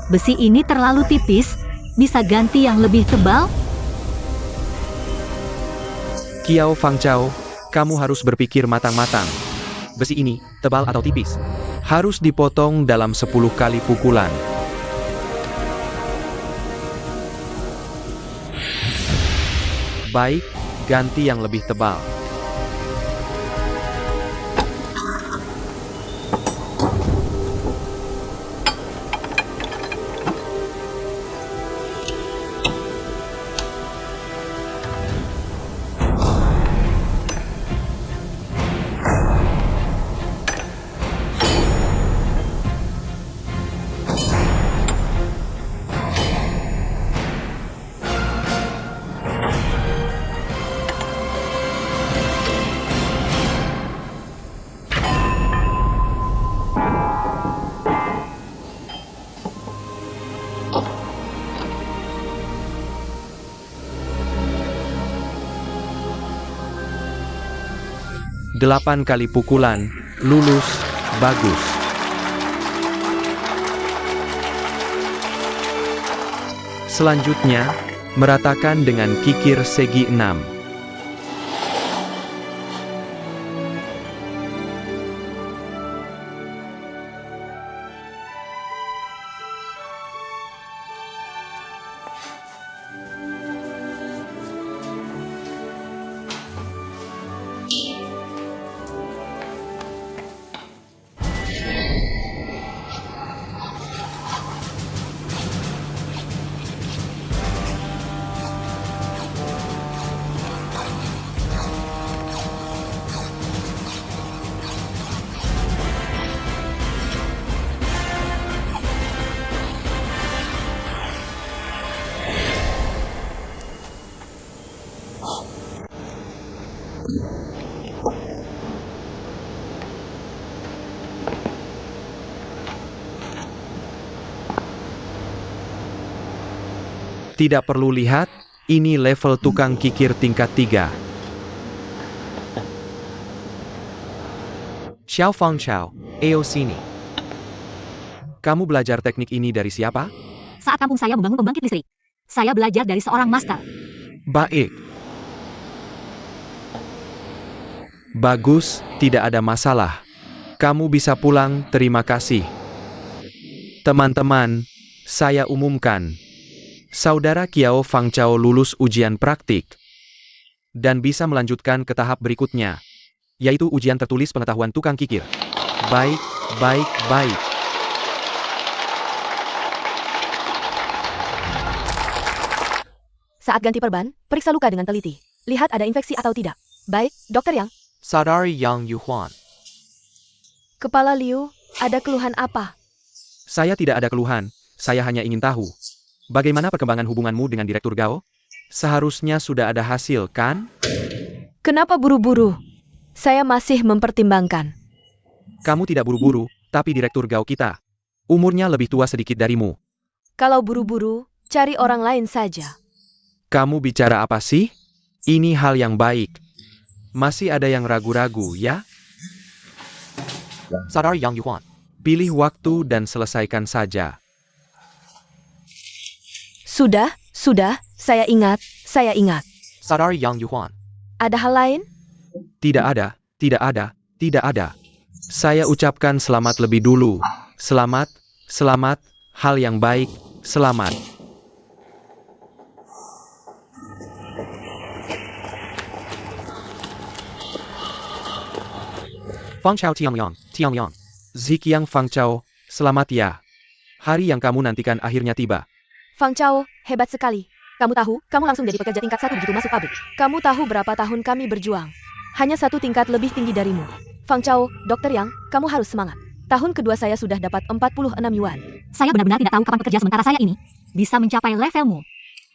Besi ini terlalu tipis, bisa ganti yang lebih tebal? Kiao Fangchao, kamu harus berpikir matang-matang. Besi ini, tebal atau tipis? Harus dipotong dalam 10 kali pukulan. Baik, ganti yang lebih tebal. Delapan kali pukulan, lulus, bagus. Selanjutnya, meratakan dengan kikir segi 6. Tidak perlu lihat, ini level tukang kikir tingkat 3. Xiao Fangchao, Eo sini. Kamu belajar teknik ini dari siapa? Saat kampung saya membangun pembangkit listrik, saya belajar dari seorang master. Baik. Bagus, tidak ada masalah. Kamu bisa pulang, terima kasih. Teman-teman, saya umumkan. Saudara Kiao Fangchao lulus ujian praktik. Dan bisa melanjutkan ke tahap berikutnya. Yaitu ujian tertulis pengetahuan tukang kikir. Baik, baik, baik. Saat ganti perban, periksa luka dengan teliti. Lihat ada infeksi atau tidak. Baik, Dokter Yang. Saudari Yang Yuhuan. Kepala Liu, ada keluhan apa? Saya tidak ada keluhan, saya hanya ingin tahu. Bagaimana perkembangan hubunganmu dengan Direktur Gao? Seharusnya sudah ada hasil, kan? Kenapa buru-buru? Saya masih mempertimbangkan. Kamu tidak buru-buru, tapi Direktur Gao kita. Umurnya lebih tua sedikit darimu. Kalau buru-buru, cari orang lain saja. Kamu bicara apa sih? Ini hal yang baik. Masih ada yang ragu-ragu, ya? Saudari Yang Yuhuan. Pilih waktu dan selesaikan saja. Sudah, saya ingat. Saudari Yang Yuhuan. Ada hal lain? Tidak ada, tidak ada, tidak ada. Saya ucapkan selamat lebih dulu. Selamat, selamat, hal yang baik, selamat. Fangchao Tiangyang. Ziqiang Fangchao, selamat ya. Hari yang kamu nantikan akhirnya tiba. Fang Chao, hebat sekali. Kamu tahu, kamu langsung jadi pekerja tingkat 1 begitu masuk pabrik. Kamu tahu berapa tahun kami berjuang. Hanya 1 tingkat lebih tinggi darimu. Fang Chao, Dokter Yang, kamu harus semangat. Tahun kedua saya sudah dapat 46 yuan. Saya benar-benar tidak tahu kapan pekerja sementara saya ini bisa mencapai levelmu.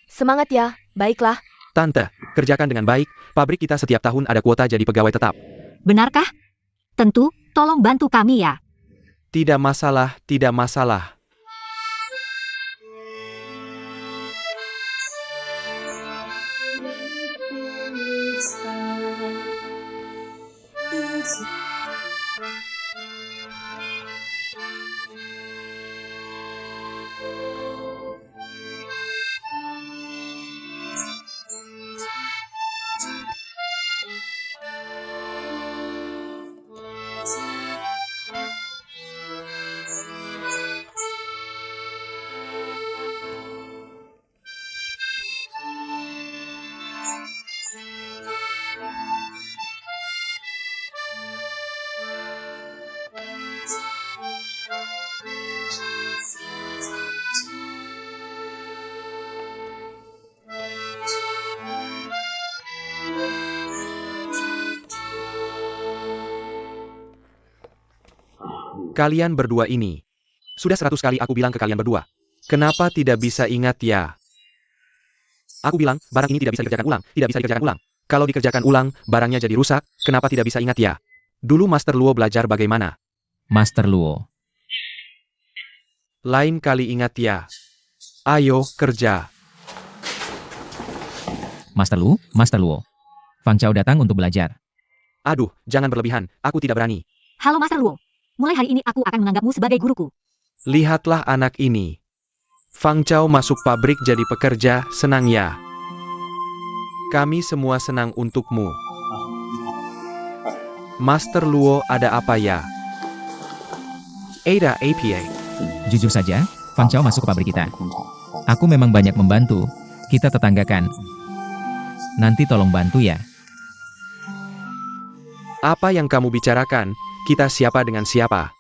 Semangat ya, baiklah. Tante, kerjakan dengan baik, pabrik kita setiap tahun ada kuota jadi pegawai tetap. Benarkah? Tentu, tolong bantu kami ya. Tidak masalah, tidak masalah. Kalian berdua ini. Sudah 100 kali aku bilang ke kalian berdua. Kenapa tidak bisa ingat ya? Aku bilang, barang ini tidak bisa dikerjakan ulang, tidak bisa dikerjakan ulang. Kalau dikerjakan ulang, barangnya jadi rusak, kenapa tidak bisa ingat ya? Dulu Master Luo belajar bagaimana? Master Luo. Lain kali ingat ya. Ayo, kerja. Master Luo. Fang Chao datang untuk belajar. Aduh, jangan berlebihan, aku tidak berani. Halo Master Luo. Mulai hari ini aku akan menganggapmu sebagai guruku. Lihatlah anak ini. Fang Chao masuk pabrik jadi pekerja, senang ya? Kami semua senang untukmu. Master Luo ada apa ya? Ada APA. Jujur saja, Fang Chao masuk ke pabrik kita. Aku memang banyak membantu. Kita tetangga kan. Nanti tolong bantu ya. Apa yang kamu bicarakan? Kita siapa dengan siapa?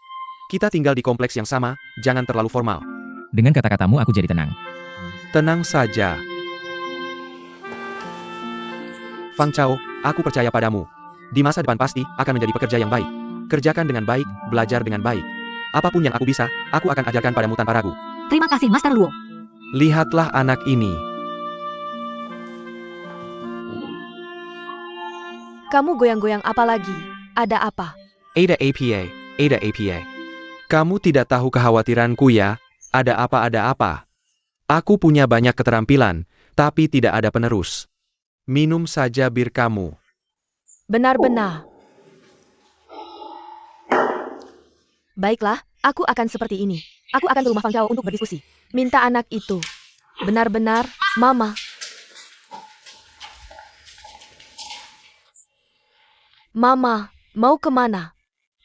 Kita tinggal di kompleks yang sama, jangan terlalu formal. Dengan kata-katamu aku jadi tenang. Tenang saja. Fang Chao, aku percaya padamu. Di masa depan pasti akan menjadi pekerja yang baik. Kerjakan dengan baik, belajar dengan baik. Apapun yang aku bisa, aku akan ajarkan padamu tanpa ragu. Terima kasih Master Luo. Lihatlah anak ini. Kamu goyang-goyang apa lagi? Ada apa? Ada APA, Ada APA. Kamu tidak tahu kekhawatiranku ya? Ada apa? Aku punya banyak keterampilan, tapi tidak ada penerus. Minum saja bir kamu. Benar-benar. Baiklah, aku akan seperti ini. Aku akan ke rumah Fang Chao untuk berdiskusi. Minta anak itu. Benar-benar, Mama. Mama, mau kemana?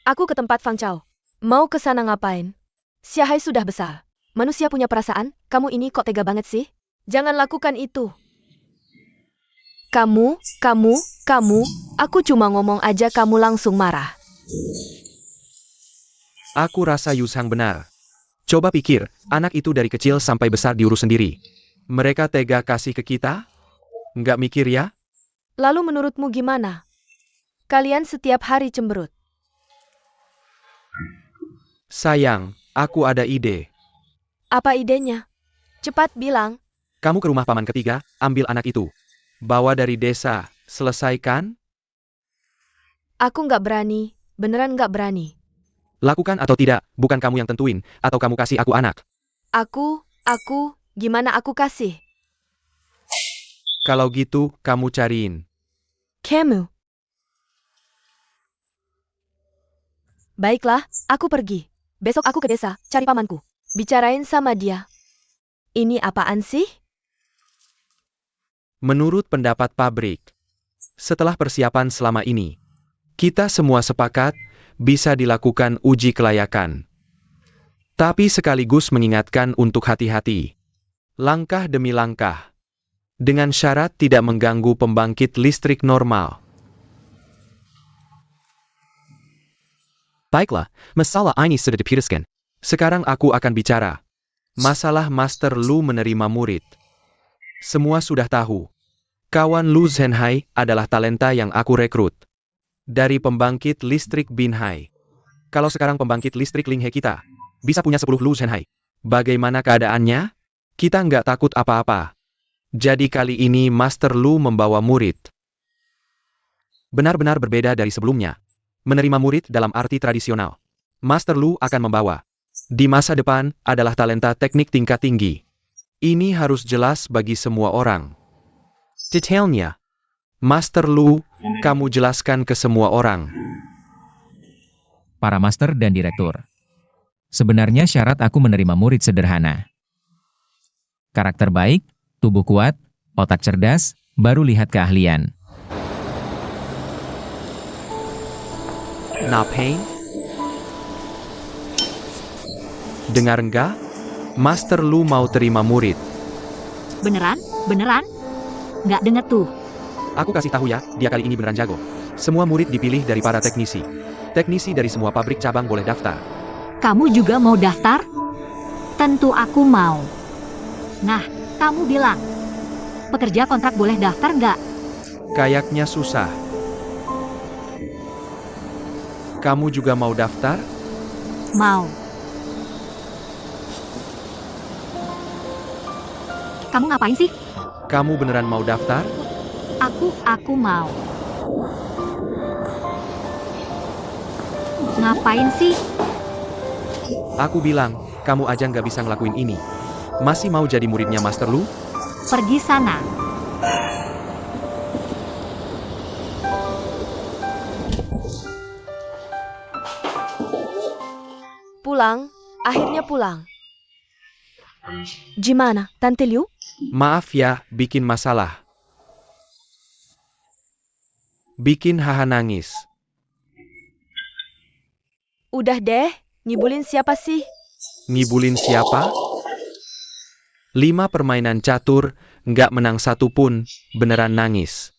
Aku ke tempat Fang Chao. Mau ke sana ngapain? Xiahai sudah besar. Manusia punya perasaan, kamu ini kok tega banget sih? Jangan lakukan itu. Kamu, aku cuma ngomong aja kamu langsung marah. Aku rasa Yusang benar. Coba pikir, anak itu dari kecil sampai besar diurus sendiri. Mereka tega kasih ke kita? Nggak mikir ya? Lalu menurutmu gimana? Kalian setiap hari cemberut. Sayang, aku ada ide. Apa idenya? Cepat bilang. Kamu ke rumah paman ketiga, ambil anak itu. Bawa dari desa, selesaikan? Aku nggak berani, beneran nggak berani. Lakukan atau tidak, bukan kamu yang tentuin, atau kamu kasih aku anak. Gimana aku kasih? Kalau gitu, kamu cariin. Kamu. Baiklah, aku pergi. Besok aku ke desa, cari pamanku. Bicarain sama dia. Ini apaan sih? Menurut pendapat pabrik, setelah persiapan selama ini, kita semua sepakat bisa dilakukan uji kelayakan. Tapi sekaligus mengingatkan untuk hati-hati. Langkah demi langkah. Dengan syarat tidak mengganggu pembangkit listrik normal. Baiklah, masalah ini sudah diputuskan. Sekarang aku akan bicara. Masalah Master Lu menerima murid. Semua sudah tahu. Kawan Lu Zhenhai adalah talenta yang aku rekrut. Dari pembangkit listrik Binhai. Kalau sekarang pembangkit listrik Linghe kita bisa punya 10 Lu Zhenhai. Bagaimana keadaannya? Kita nggak takut apa-apa. Jadi kali ini Master Lu membawa murid. Benar-benar berbeda dari sebelumnya. Menerima murid dalam arti tradisional. Master Lu akan membawa. Di masa depan adalah talenta teknik tingkat tinggi. Ini harus jelas bagi semua orang. Detailnya. Master Lu, kamu jelaskan ke semua orang. Para master dan direktur. Sebenarnya syarat aku menerima murid sederhana. Karakter baik, tubuh kuat, otak cerdas, baru lihat keahlian. Napain? Dengar enggak? Master Lu mau terima murid. Beneran? Nggak denger tuh. Aku kasih tahu ya, dia kali ini beneran jago. Semua murid dipilih dari para teknisi. Teknisi dari semua pabrik cabang boleh daftar. Kamu juga mau daftar? Tentu aku mau. Nah, kamu bilang. Pekerja kontrak boleh daftar nggak? Kayaknya susah. Kamu juga mau daftar? Mau. Kamu ngapain sih? Kamu beneran mau daftar? Aku mau. Ngapain sih? Aku bilang, kamu aja nggak bisa ngelakuin ini. Masih mau jadi muridnya Master Lu? Pergi sana. Pulang, akhirnya pulang. Gimana, Tante Liu? Maaf ya, bikin masalah. Bikin Haha nangis. Udah deh, ngibulin siapa sih? Ngibulin siapa? 5 permainan catur, nggak menang satu pun, beneran nangis.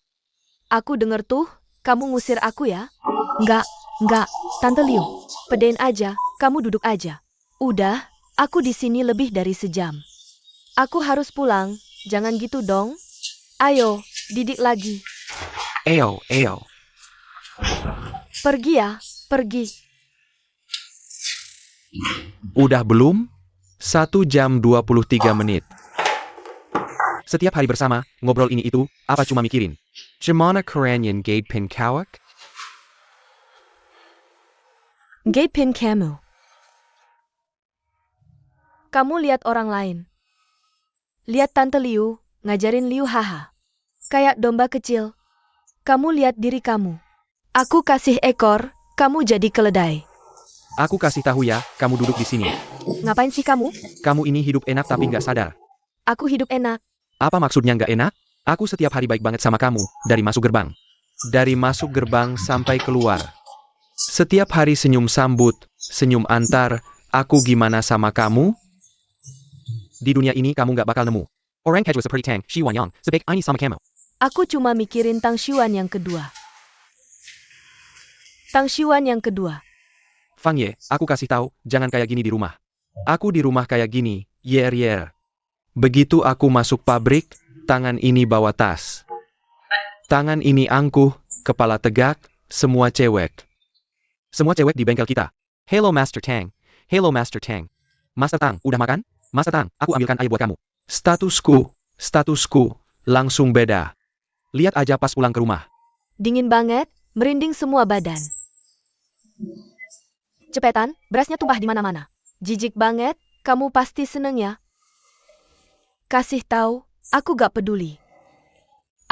Aku denger tuh, kamu ngusir aku ya? Enggak, Tante Liu. Pedein aja, kamu duduk aja. Udah, aku di sini lebih dari sejam. Aku harus pulang, jangan gitu dong. Ayo, didik lagi. Eyo. Pergi ya, pergi. Udah belum? 1 jam 23 menit. Setiap hari bersama, ngobrol ini itu, apa cuma mikirin? Gimana Korean Gate Pin Kawak? Gapin kamu. Kamu lihat orang lain. Lihat Tante Liu, ngajarin Liu haha. Kayak domba kecil. Kamu lihat diri kamu. Aku kasih ekor, kamu jadi keledai. Aku kasih tahu ya, kamu duduk di sini. Ngapain sih kamu? Kamu ini hidup enak tapi nggak sadar. Aku hidup enak. Apa maksudnya nggak enak? Aku setiap hari baik banget sama kamu, dari masuk gerbang. Dari masuk gerbang sampai keluar. Setiap hari senyum sambut, senyum antar, aku gimana sama kamu? Di dunia ini kamu nggak bakal nemu. Orang catch was a pretty tang, Shi Wan Yang, sebaik ini sama kamu. Aku cuma mikirin Tang Xuan yang kedua. Tang Xuan yang kedua. Fang Ye, aku kasih tahu, jangan kayak gini di rumah. Aku di rumah kayak gini, yer. Begitu aku masuk pabrik, tangan ini bawa tas. Tangan ini angkuh, kepala tegak, semua cewek. Semua cewek di bengkel kita. Hello Master Tang. Hello Master Tang. Master Tang, udah makan? Master Tang, aku ambilkan air buat kamu. Statusku, langsung beda. Lihat aja pas pulang ke rumah. Dingin banget, merinding semua badan. Cepetan, berasnya tumpah di mana-mana. Jijik banget, kamu pasti seneng ya. Kasih tahu, aku gak peduli.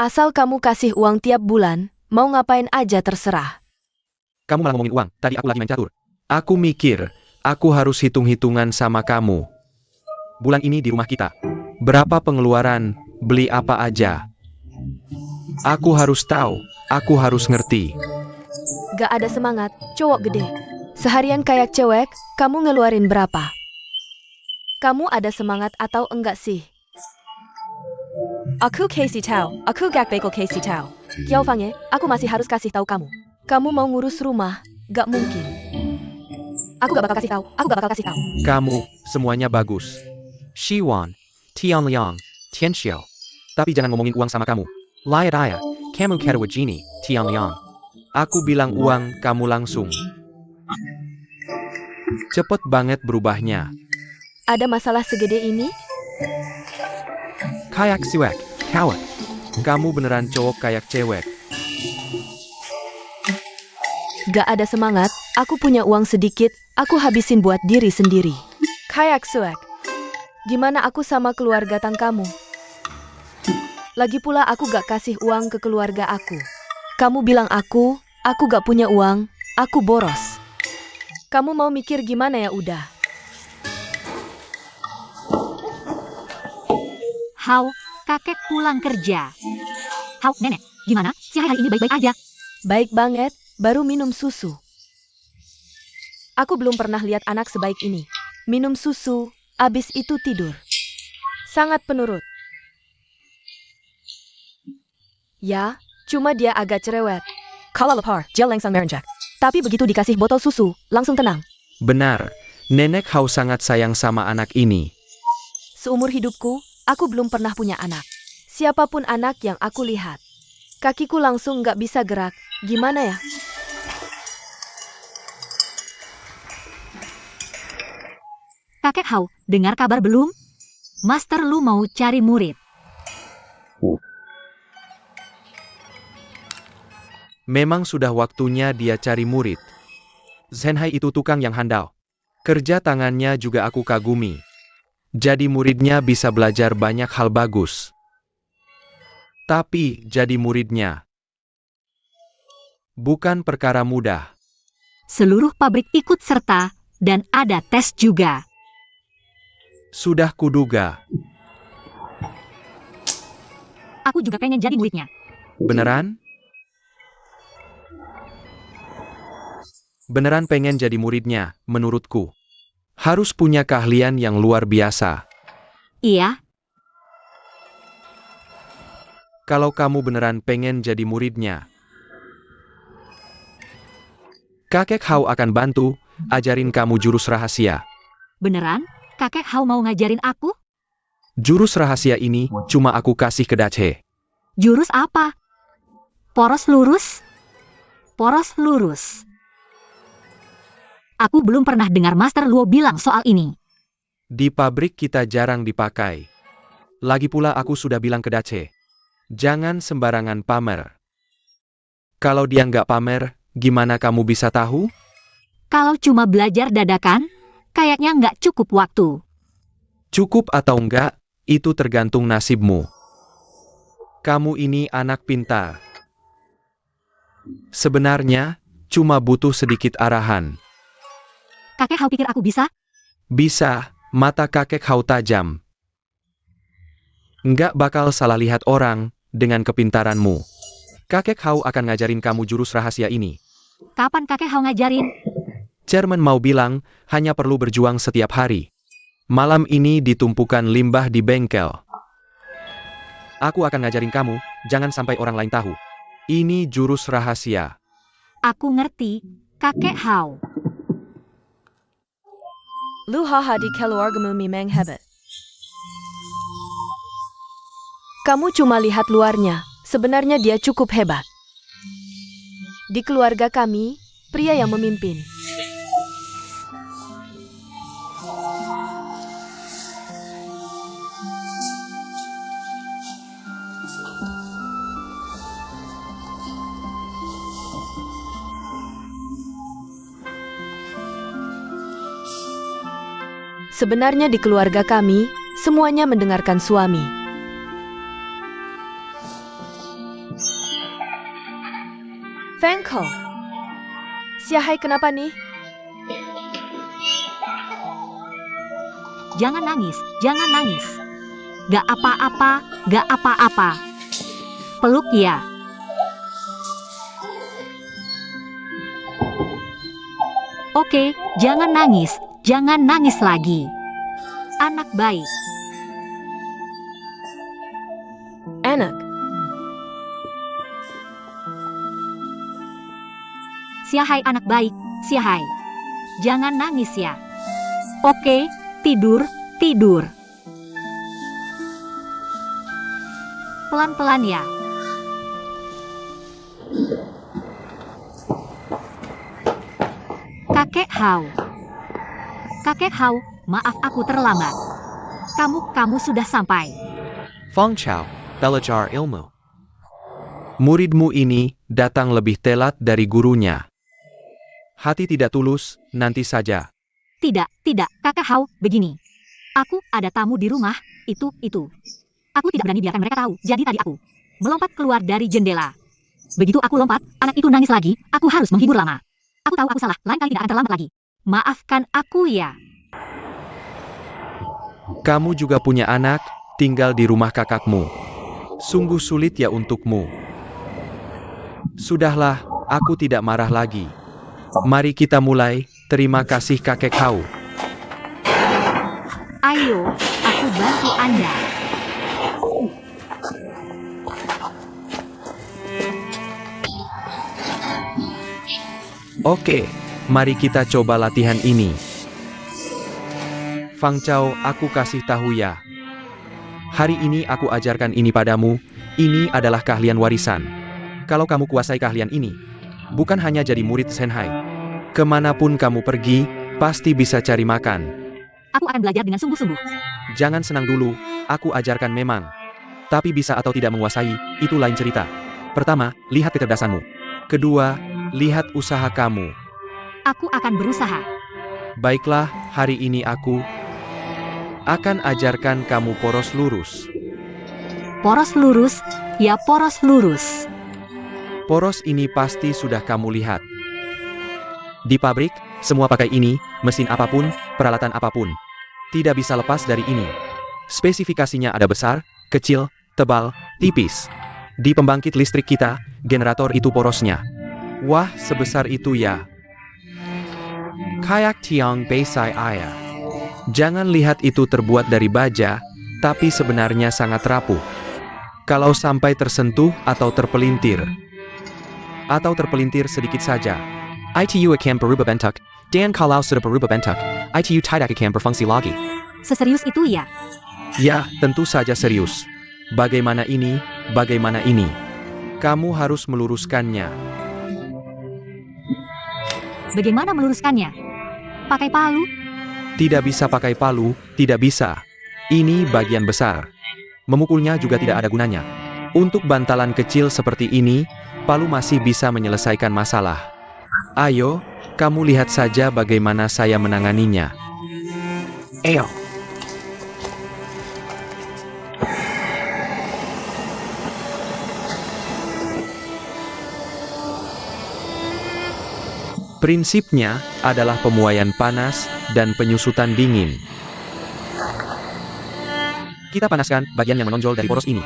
Asal kamu kasih uang tiap bulan, mau ngapain aja terserah. Kamu malah ngomongin uang, tadi aku lagi main catur. Aku mikir, aku harus hitung-hitungan sama kamu. Bulan ini di rumah kita. Berapa pengeluaran, beli apa aja. Aku harus tahu, aku harus ngerti. Gak ada semangat, cowok gede. Seharian kayak cewek, kamu ngeluarin berapa? Kamu ada semangat atau enggak sih? Aku kasih tahu, aku gak bakal kasih tahu. Kiao Fang Ye, aku masih harus kasih tahu kamu. Kamu mau ngurus rumah, gak mungkin. Aku gak bakal kasih tahu. Kamu, semuanya bagus. Shi Wan, Tian Liang, Tian Xiao. Tapi jangan ngomongin uang sama kamu. Lihat aja, kamu ketawa gini, Tian Liang. Aku bilang uang, kamu langsung. Cepet banget berubahnya. Ada masalah segede ini? Kayak siwek, kawat. Kamu beneran cowok kayak cewek. Gak ada semangat, aku punya uang sedikit, aku habisin buat diri sendiri. Kayak suek. Gimana aku sama keluarga Tang kamu? Lagi pula aku gak kasih uang ke keluarga aku. Kamu bilang aku gak punya uang, aku boros. Kamu mau mikir gimana ya udah? Hao, kakek pulang kerja. Hao, nenek, gimana? Si hari ini baik-baik aja. Baik banget, baru minum susu. Aku belum pernah lihat anak sebaik ini. Minum susu, abis itu tidur. Sangat penurut. Ya, cuma dia agak cerewet. Kalau lepar, dia langsung merenjak. Tapi begitu dikasih botol susu, langsung tenang. Benar, nenek Hao sangat sayang sama anak ini. Seumur hidupku, aku belum pernah punya anak. Siapapun anak yang aku lihat, kakiku langsung gak bisa gerak. Gimana ya? Kakek Hao, dengar kabar belum? Master Lu mau cari murid. Memang sudah waktunya dia cari murid. Zhenhai itu tukang yang handal. Kerja tangannya juga aku kagumi. Jadi muridnya bisa belajar banyak hal bagus. Tapi, jadi muridnya bukan perkara mudah. Seluruh pabrik ikut serta, dan ada tes juga. Sudah kuduga. Aku juga pengen jadi muridnya. Beneran? Beneran pengen jadi muridnya, menurutku. Harus punya keahlian yang luar biasa. Iya, Kalau kamu beneran pengen jadi muridnya, Kakek Hao akan bantu, ajarin kamu jurus rahasia. beneran? Kakek Hao mau ngajarin aku? Jurus rahasia ini cuma aku kasih ke Dache. Jurus apa? Poros lurus? Poros lurus. Aku belum pernah dengar Master Luo bilang soal ini. Di pabrik kita jarang dipakai. Lagi pula aku sudah bilang ke Dache, jangan sembarangan pamer. Kalau dia nggak pamer, gimana kamu bisa tahu? Kalau cuma belajar dadakan, kayaknya nggak cukup waktu. Cukup atau enggak, itu tergantung nasibmu. Kamu ini anak pintar. Sebenarnya, cuma butuh sedikit arahan. Kakek Hao pikir aku bisa? Bisa, mata kakek Hao tajam. Nggak bakal salah lihat orang, dengan kepintaranmu. Kakek Hao akan ngajarin kamu jurus rahasia ini. Kapan kakek Hao ngajarin? Chairman mau bilang, hanya perlu berjuang setiap hari. Malam ini ditumpukan limbah di bengkel. Aku akan ngajarin kamu, jangan sampai orang lain tahu. Ini jurus rahasia. Aku ngerti, kakek Hao. Luhaha di keluargamu memang hebat. Kamu cuma lihat luarnya, sebenarnya dia cukup hebat. Di keluarga kami, pria yang memimpin. Sebenarnya di keluarga kami, semuanya mendengarkan suami. Feng Hao. Xiahai kenapa nih? Jangan nangis, jangan nangis. Gak apa-apa, gak apa-apa. Peluk ya. Oke, jangan nangis lagi. Anak baik. Anak. Xiahai anak baik, Xiahai. Jangan nangis ya. Oke, tidur, tidur. Pelan-pelan ya. Kakek Hao. Kakek Hao, maaf aku terlambat. Kamu sudah sampai. Feng Chao, belajar ilmu. Muridmu ini datang lebih telat dari gurunya. Hati tidak tulus, nanti saja. Tidak, kakek Hao, begini. Aku ada tamu di rumah, itu. Aku tidak berani biarkan mereka tahu, jadi tadi aku melompat keluar dari jendela. Begitu aku lompat, anak itu nangis lagi, aku harus menghibur lama. Aku tahu aku salah, lain kali tidak akan terlambat lagi. Maafkan aku ya. Kamu juga punya anak, tinggal di rumah kakakmu. Sungguh sulit ya untukmu. Sudahlah, aku tidak marah lagi. Mari kita mulai, terima kasih kakek Hao. Ayo, aku bantu Anda. Oke, mari kita coba latihan ini. Fang Chao, aku kasih tahu ya. Hari ini aku ajarkan ini padamu, ini adalah keahlian warisan. Kalau kamu kuasai keahlian ini, bukan hanya jadi murid Zhenhai. Kemanapun kamu pergi, pasti bisa cari makan. Aku akan belajar dengan sungguh-sungguh. Jangan senang dulu, aku ajarkan memang. Tapi bisa atau tidak menguasai, itu lain cerita. Pertama, lihat kecerdasanmu. Kedua, lihat usaha kamu. Aku akan berusaha. Baiklah, hari ini aku akan ajarkan kamu poros lurus. Poros lurus, ya poros lurus. Poros ini pasti sudah kamu lihat. Di pabrik, semua pakai ini, mesin apapun, peralatan apapun. Tidak bisa lepas dari ini. Spesifikasinya ada besar, kecil, tebal, tipis. Di pembangkit listrik kita, generator itu porosnya. Wah, sebesar itu ya. Kayak tiang Beisai Aya. Jangan lihat itu terbuat dari baja, tapi sebenarnya sangat rapuh. Kalau sampai tersentuh atau terpelintir sedikit saja. ITU akan berubah bentuk, dan kalau sudah berubah bentuk, ITU tidak akan berfungsi lagi. Seserius itu ya? Ya, tentu saja serius. Bagaimana ini, bagaimana ini? Kamu harus meluruskannya. Bagaimana meluruskannya? Pakai palu? Tidak bisa pakai palu, tidak bisa. Ini bagian besar. Memukulnya juga tidak ada gunanya. Untuk bantalan kecil seperti ini, palu masih bisa menyelesaikan masalah. Ayo, kamu lihat saja bagaimana saya menanganinya. Ayo. Prinsipnya adalah pemuaian panas dan penyusutan dingin. Kita panaskan bagian yang menonjol dari poros ini.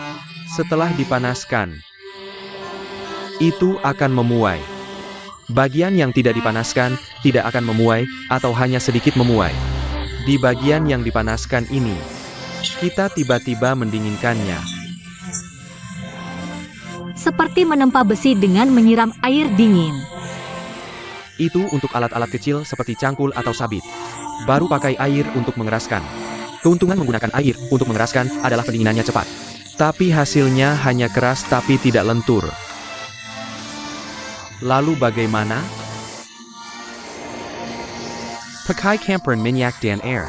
Setelah dipanaskan, itu akan memuai. Bagian yang tidak dipanaskan tidak akan memuai atau hanya sedikit memuai. Di bagian yang dipanaskan ini, kita tiba-tiba mendinginkannya. Seperti menempa besi dengan menyiram air dingin. Itu untuk alat-alat kecil seperti cangkul atau sabit. Baru pakai air untuk mengeraskan. Keuntungan menggunakan air untuk mengeraskan adalah pendinginannya cepat. Tapi hasilnya hanya keras tapi tidak lentur. Lalu bagaimana? Pakai campuran minyak dan air.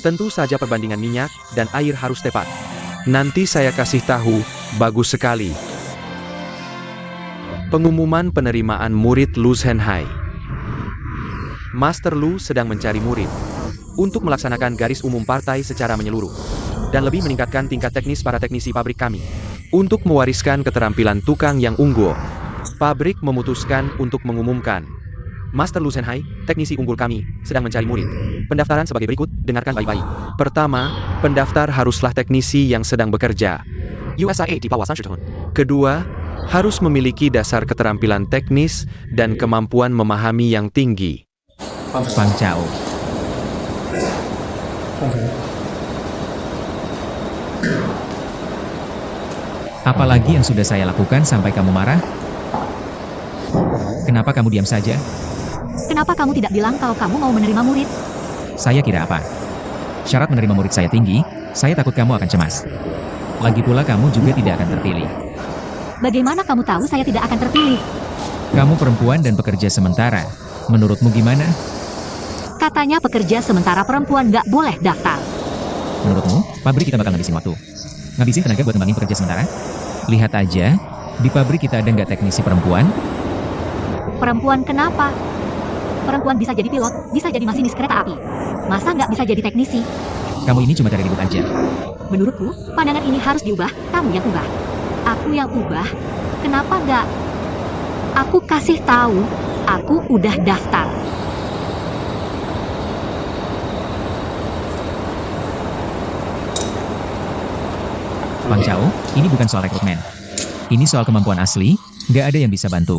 Tentu saja perbandingan minyak dan air harus tepat. Nanti saya kasih tahu, bagus sekali. Pengumuman penerimaan murid Lu Zhenhai. Master Lu sedang mencari murid untuk melaksanakan garis umum partai secara menyeluruh dan lebih meningkatkan tingkat teknis para teknisi pabrik kami. Untuk mewariskan keterampilan tukang yang unggul, pabrik memutuskan untuk mengumumkan. Master Lu Zhenhai, teknisi unggul kami, sedang mencari murid. Pendaftaran sebagai berikut, dengarkan baik-baik. Pertama, pendaftar haruslah teknisi yang sedang bekerja. USIA di bawah 30 tahun. Kedua, harus memiliki dasar keterampilan teknis dan kemampuan memahami yang tinggi. Fang Chao. Apalagi yang sudah saya lakukan sampai kamu marah? Kenapa kamu diam saja? Kenapa kamu tidak bilang kalau kamu mau menerima murid? Saya kira apa? Syarat menerima murid saya tinggi, saya takut kamu akan cemas. Lagi pula kamu juga tidak akan terpilih. Bagaimana kamu tahu saya tidak akan terpilih? Kamu perempuan dan pekerja sementara. Menurutmu gimana? Katanya pekerja sementara perempuan nggak boleh daftar. Menurutmu, pabrik kita bakal ngabisin waktu? Ngabisin tenaga buat ngembangin pekerja sementara? Lihat aja, di pabrik kita ada nggak teknisi perempuan? Perempuan kenapa? Perempuan bisa jadi pilot, bisa jadi masinis kereta api. Masa nggak bisa jadi teknisi? Kamu ini cuma cari ribut aja. Menurutku, pandangan ini harus diubah, kamu yang ubah. Aku yang ubah? Kenapa nggak? Aku kasih tahu, aku udah daftar. Fang Chao, ini bukan soal rekrutmen. Ini soal kemampuan asli, nggak ada yang bisa bantu.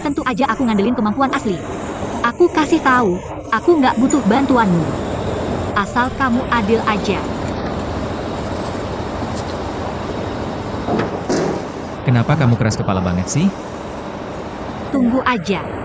Tentu aja aku ngandelin kemampuan asli. Aku kasih tahu, aku nggak butuh bantuanmu. Asal kamu adil aja. Kenapa kamu keras kepala banget sih? Tunggu aja.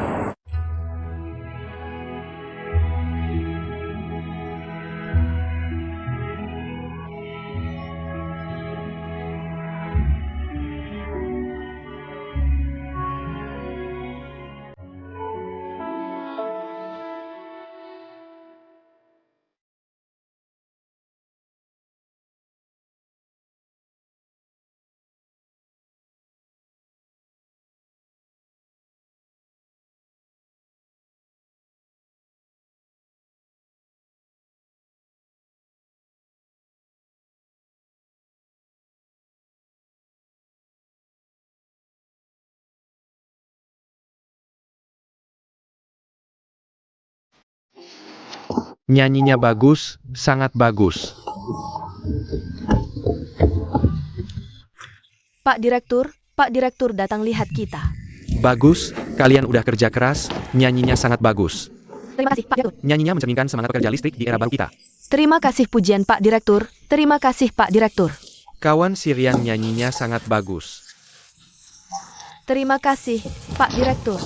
Nyanyinya bagus, sangat bagus. Pak Direktur datang lihat kita. Bagus, kalian udah kerja keras, nyanyinya sangat bagus. Terima kasih, Pak Direktur. Nyanyinya mencerminkan semangat pekerja listrik di era baru kita. Terima kasih pujian Pak Direktur. Terima kasih Pak Direktur. Kawan Sirian nyanyinya sangat bagus. Terima kasih, Pak Direktur.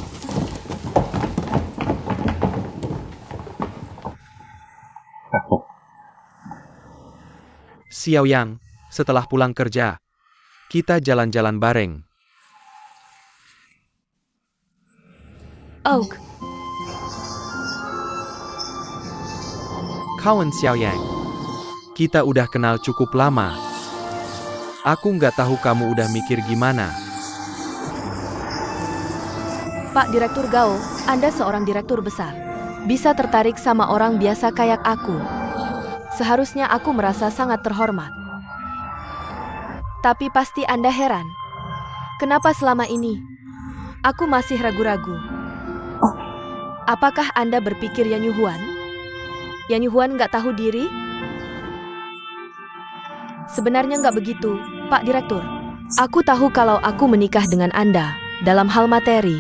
Xiao Yang, setelah pulang kerja, kita jalan-jalan bareng. Oak, Kawan Xiao Yang, kita udah kenal cukup lama. Aku nggak tahu kamu udah mikir gimana. Pak Direktur Gao, Anda seorang direktur besar. Bisa tertarik sama orang biasa kayak aku. Seharusnya aku merasa sangat terhormat. Tapi pasti Anda heran. Kenapa selama ini aku masih ragu-ragu? Apakah Anda berpikir Yan Yuhuan? Yan Yuhuan nggak tahu diri? Sebenarnya nggak begitu, Pak Direktur. Aku tahu kalau aku menikah dengan Anda dalam hal materi,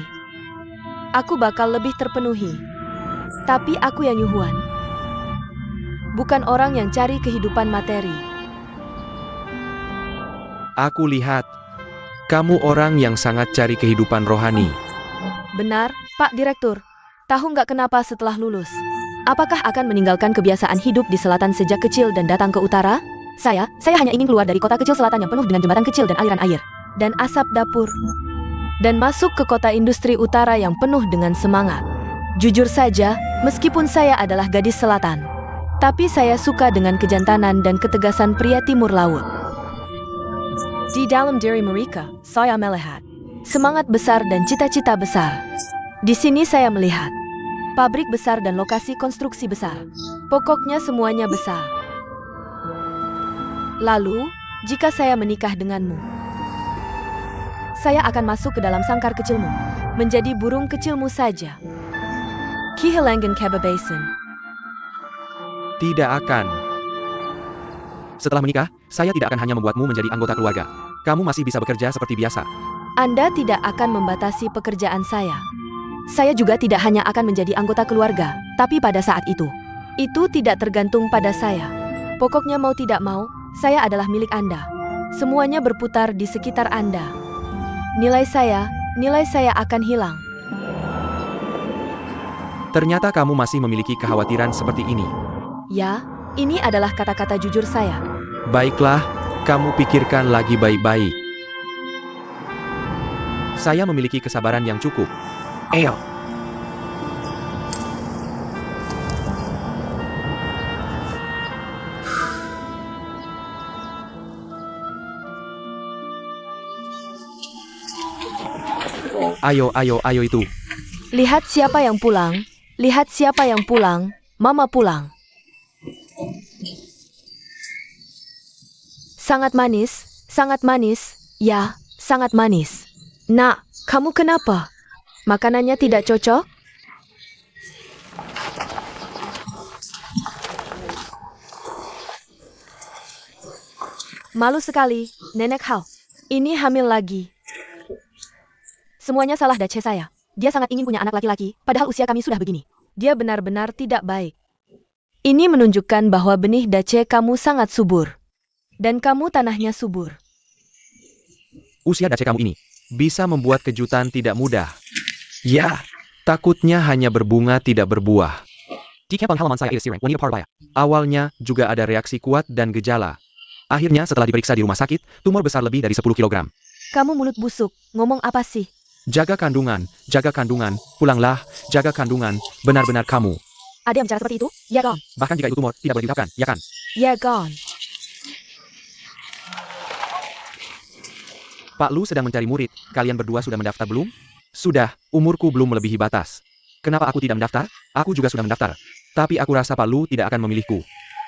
aku bakal lebih terpenuhi. Tapi aku Yan Yuhuan, bukan orang yang cari kehidupan materi. Aku lihat, kamu orang yang sangat cari kehidupan rohani. Benar, Pak Direktur. Tahu nggak kenapa setelah lulus? Apakah akan meninggalkan kebiasaan hidup di selatan sejak kecil dan datang ke utara? Saya hanya ingin keluar dari kota kecil selatan yang penuh dengan jembatan kecil dan aliran air, dan asap dapur, dan masuk ke kota industri utara yang penuh dengan semangat. Jujur saja, meskipun saya adalah gadis selatan, tapi saya suka dengan kejantanan dan ketegasan pria timur laut. Di dalam diri mereka, saya melihat semangat besar dan cita-cita besar. Di sini saya melihat pabrik besar dan lokasi konstruksi besar. Pokoknya semuanya besar. Lalu, jika saya menikah denganmu, saya akan masuk ke dalam sangkar kecilmu, menjadi burung kecilmu saja. Kihilangan Kebebasan. Tidak akan. Setelah menikah, saya tidak akan hanya membuatmu menjadi anggota keluarga. Kamu masih bisa bekerja seperti biasa. Anda tidak akan membatasi pekerjaan saya. Saya juga tidak hanya akan menjadi anggota keluarga, tapi pada saat itu tidak tergantung pada saya. Pokoknya mau tidak mau, saya adalah milik Anda. Semuanya berputar di sekitar Anda. Nilai saya akan hilang. Ternyata kamu masih memiliki kekhawatiran seperti ini. Ya, ini adalah kata-kata jujur saya. Baiklah, kamu pikirkan lagi baik-baik. Saya memiliki kesabaran yang cukup. Ayo. Ayo itu. Lihat siapa yang pulang. Lihat siapa yang pulang. Mama pulang. Sangat manis. Ya, sangat manis. Nak, kamu kenapa? Makanannya tidak cocok? Malu sekali, Nenek Hao. Ini hamil lagi. Semuanya salah Dace saya. Dia sangat ingin punya anak laki-laki, padahal usia kami sudah begini. Dia benar-benar tidak baik. Ini menunjukkan bahwa benih Dace kamu sangat subur. Dan kamu tanahnya subur. Usia Dace kamu ini bisa membuat kejutan tidak mudah. Ya, takutnya hanya berbunga tidak berbuah. Awalnya juga ada reaksi kuat dan gejala. Akhirnya setelah diperiksa di rumah sakit, tumor besar lebih dari 10 kg. Kamu mulut busuk, ngomong apa sih? Jaga kandungan, pulanglah, jaga kandungan, benar-benar kamu. Ada yang bicara seperti itu? Ya, Gon. Bahkan jika itu tumor, tidak boleh diucapkan, ya kan? Ya, Gon. Pak Lu sedang mencari murid, kalian berdua sudah mendaftar belum? Sudah, umurku belum melebihi batas. Kenapa aku tidak mendaftar? Aku juga sudah mendaftar. Tapi aku rasa Pak Lu tidak akan memilihku.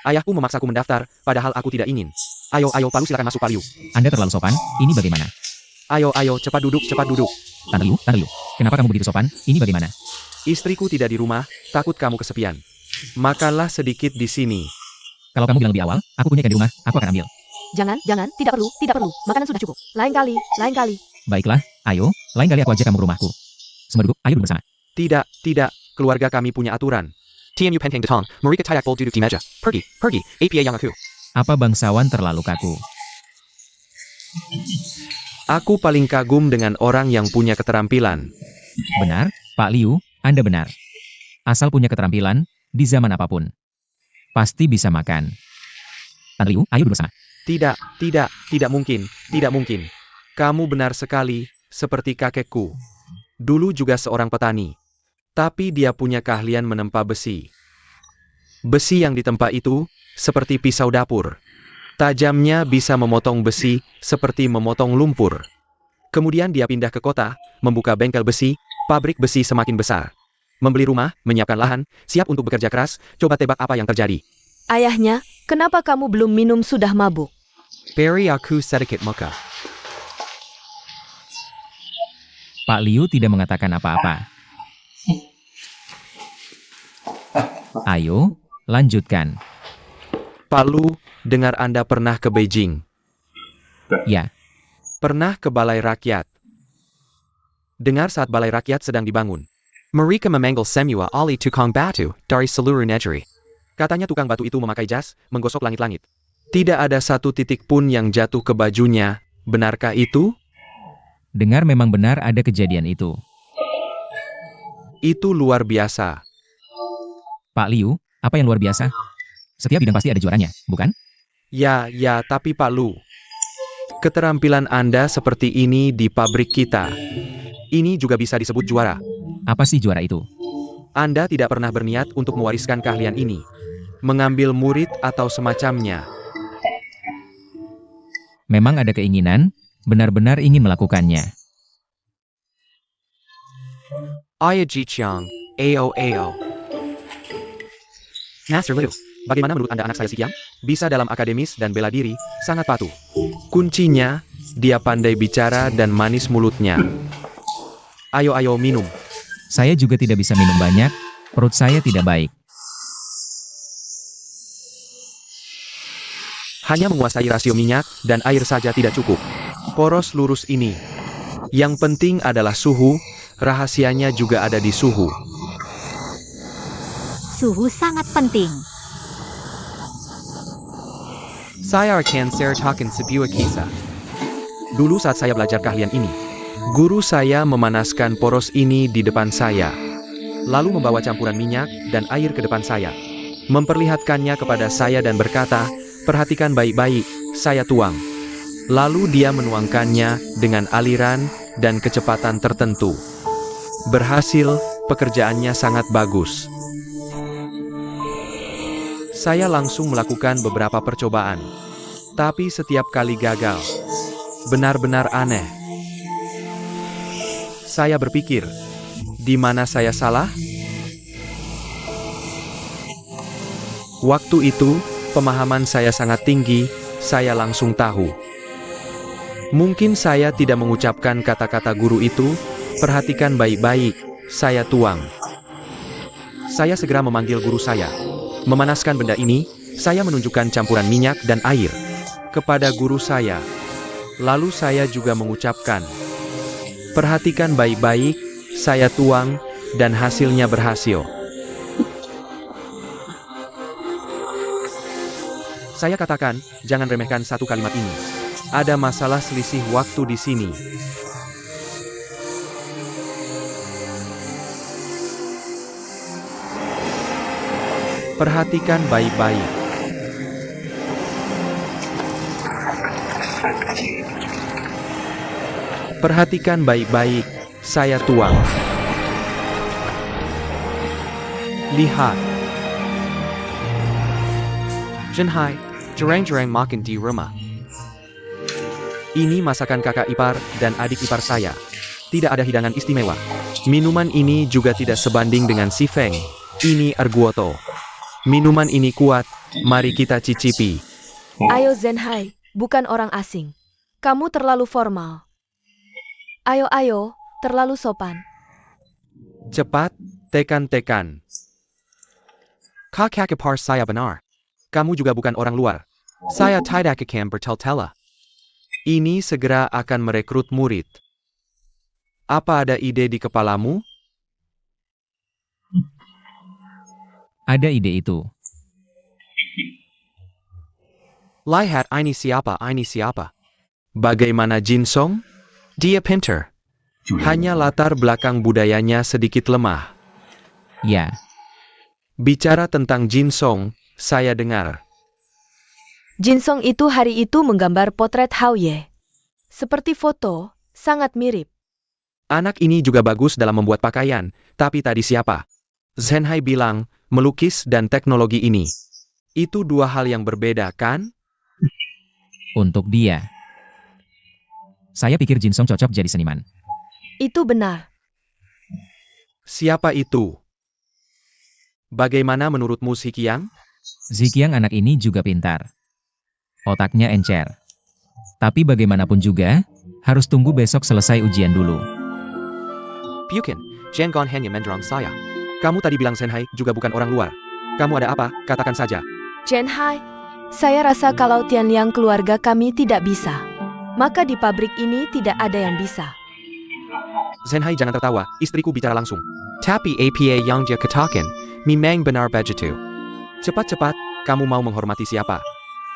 Ayahku memaksaku mendaftar, padahal aku tidak ingin. Ayo, Pak Lu silakan masuk Pak Liu. Anda terlalu sopan, ini bagaimana? Ayo, cepat duduk. Tante Lu, kenapa kamu begitu sopan? Ini bagaimana? Istriku tidak di rumah, takut kamu kesepian. Makanlah sedikit di sini. Kalau kamu bilang lebih awal, aku punya ikan di rumah, aku akan ambil. Jangan, tidak perlu. Makanan sudah cukup. Lain kali. Baiklah, ayo, lain kali aku ajak kamu ke rumahku. Semua duduk, ayo duduk bersama. Tidak, keluarga kami punya aturan. Tian yu pentang datang, mereka tidak boleh duduk di meja. Pergi, apa yang aku. Apa bangsawan terlalu kaku? Aku paling kagum dengan orang yang punya keterampilan. Benar, Pak Liu, Anda benar. Asal punya keterampilan, di zaman apapun. Pasti bisa makan. Tante Liu, ayo duduk bersama. Tidak mungkin. Kamu benar sekali, seperti kakekku. Dulu juga seorang petani. Tapi dia punya keahlian menempa besi. Besi yang ditempa itu, seperti pisau dapur. Tajamnya bisa memotong besi, seperti memotong lumpur. Kemudian dia pindah ke kota, membuka bengkel besi, pabrik besi semakin besar. Membeli rumah, menyiapkan lahan, siap untuk bekerja keras, coba tebak apa yang terjadi. Ayahnya, kenapa kamu belum minum sudah mabuk? Beri aku sedikit muka. Pak Liu tidak mengatakan apa-apa. Ayo, lanjutkan. Pak Lu, dengar Anda pernah ke Beijing? Ya, Pernah ke Balai Rakyat? Dengar saat Balai Rakyat sedang dibangun. Mereka memanggil semua ahli tukang batu dari seluruh negeri. Katanya tukang batu itu memakai jas, menggosok langit-langit. Tidak ada satu titik pun yang jatuh ke bajunya, benarkah itu? dengar memang benar ada kejadian itu. Itu luar biasa. Pak Liu, apa yang luar biasa? Setiap bidang pasti ada juaranya, bukan? Ya, tapi Pak Lu. Keterampilan Anda seperti ini di pabrik kita. Ini juga bisa disebut juara. Apa sih juara itu? Anda tidak pernah berniat untuk mewariskan keahlian ini. Mengambil murid atau semacamnya. Memang ada keinginan, benar-benar ingin melakukannya. Ayah Jiqiang, AO. Master Liu, bagaimana menurut Anda anak saya si Qiang? Bisa dalam akademis dan bela diri, sangat patuh. Kuncinya, dia pandai bicara dan manis mulutnya. Ayo minum. Saya juga tidak bisa minum banyak, perut saya tidak baik. Hanya menguasai rasio minyak dan air saja tidak cukup. Poros lurus ini. Yang penting adalah suhu, rahasianya juga ada di suhu. Suhu sangat penting. Saya akan ceritakan sebuah kisah. Dulu saat saya belajar keahlian ini, guru saya memanaskan poros ini di depan saya. Lalu membawa campuran minyak dan air ke depan saya. Memperlihatkannya kepada saya dan berkata, "Perhatikan baik-baik, saya tuang." Lalu dia menuangkannya dengan aliran dan kecepatan tertentu. Berhasil, pekerjaannya sangat bagus. Saya langsung melakukan beberapa percobaan. Tapi setiap kali gagal. Benar-benar aneh. Saya berpikir, di mana saya salah? Waktu itu, pemahaman saya sangat tinggi, saya langsung tahu. Mungkin saya tidak mengucapkan kata-kata guru itu, perhatikan baik-baik, saya tuang. Saya segera memanggil guru saya. Memanaskan benda ini, saya menunjukkan campuran minyak dan air kepada guru saya. Lalu saya juga mengucapkan, perhatikan baik-baik, saya tuang, dan hasilnya berhasil. Saya katakan, jangan remehkan satu kalimat ini. Ada masalah selisih waktu di sini. Perhatikan baik-baik. Perhatikan baik-baik, saya tuang. Lihat. Jinhai, jarang-jarang makan di rumah. Ini masakan kakak ipar dan adik ipar saya. Tidak ada hidangan istimewa. Minuman ini juga tidak sebanding dengan si Feng. Ini Erguoto. Minuman ini kuat, mari kita cicipi. Ayo Zenhai, bukan orang asing. Kamu terlalu formal. Ayo, terlalu sopan. Cepat, tekan-tekan. Kakakapar saya benar. Kamu juga bukan orang luar. Saya tidak akan bertele-tele. Ini segera akan merekrut murid. Apa ada ide di kepalamu? Ada ide itu. Lihat ini siapa, ini siapa. Bagaimana Jinsong? Dia pintar. Hanya latar belakang budayanya sedikit lemah. Ya, Bicara tentang Jinsong, saya dengar. Jinsong itu hari itu menggambar potret Hao Ye. Seperti foto, sangat mirip. Anak ini juga bagus dalam membuat pakaian, tapi tadi siapa? Zhenhai bilang, melukis dan teknologi ini. Itu dua hal yang berbeda, kan? untuk dia. Saya pikir Jinsong cocok jadi seniman. Itu benar. Siapa itu? Bagaimana menurutmu Ziqiang? Ziqiang anak ini juga pintar. Otaknya encer. Tapi bagaimanapun juga, harus tunggu besok selesai ujian dulu. Bukan, jangan hanya menderang saya. Kamu tadi bilang Zhenhai juga bukan orang luar. Kamu ada apa? Katakan saja. Zhenhai, saya rasa kalau Tianliang keluarga kami tidak bisa, maka di pabrik ini tidak ada yang bisa. Zhenhai jangan tertawa, istriku bicara langsung. Tapi apa yang dia katakan, memang benar begitu. Cepat-cepat, kamu mau menghormati siapa?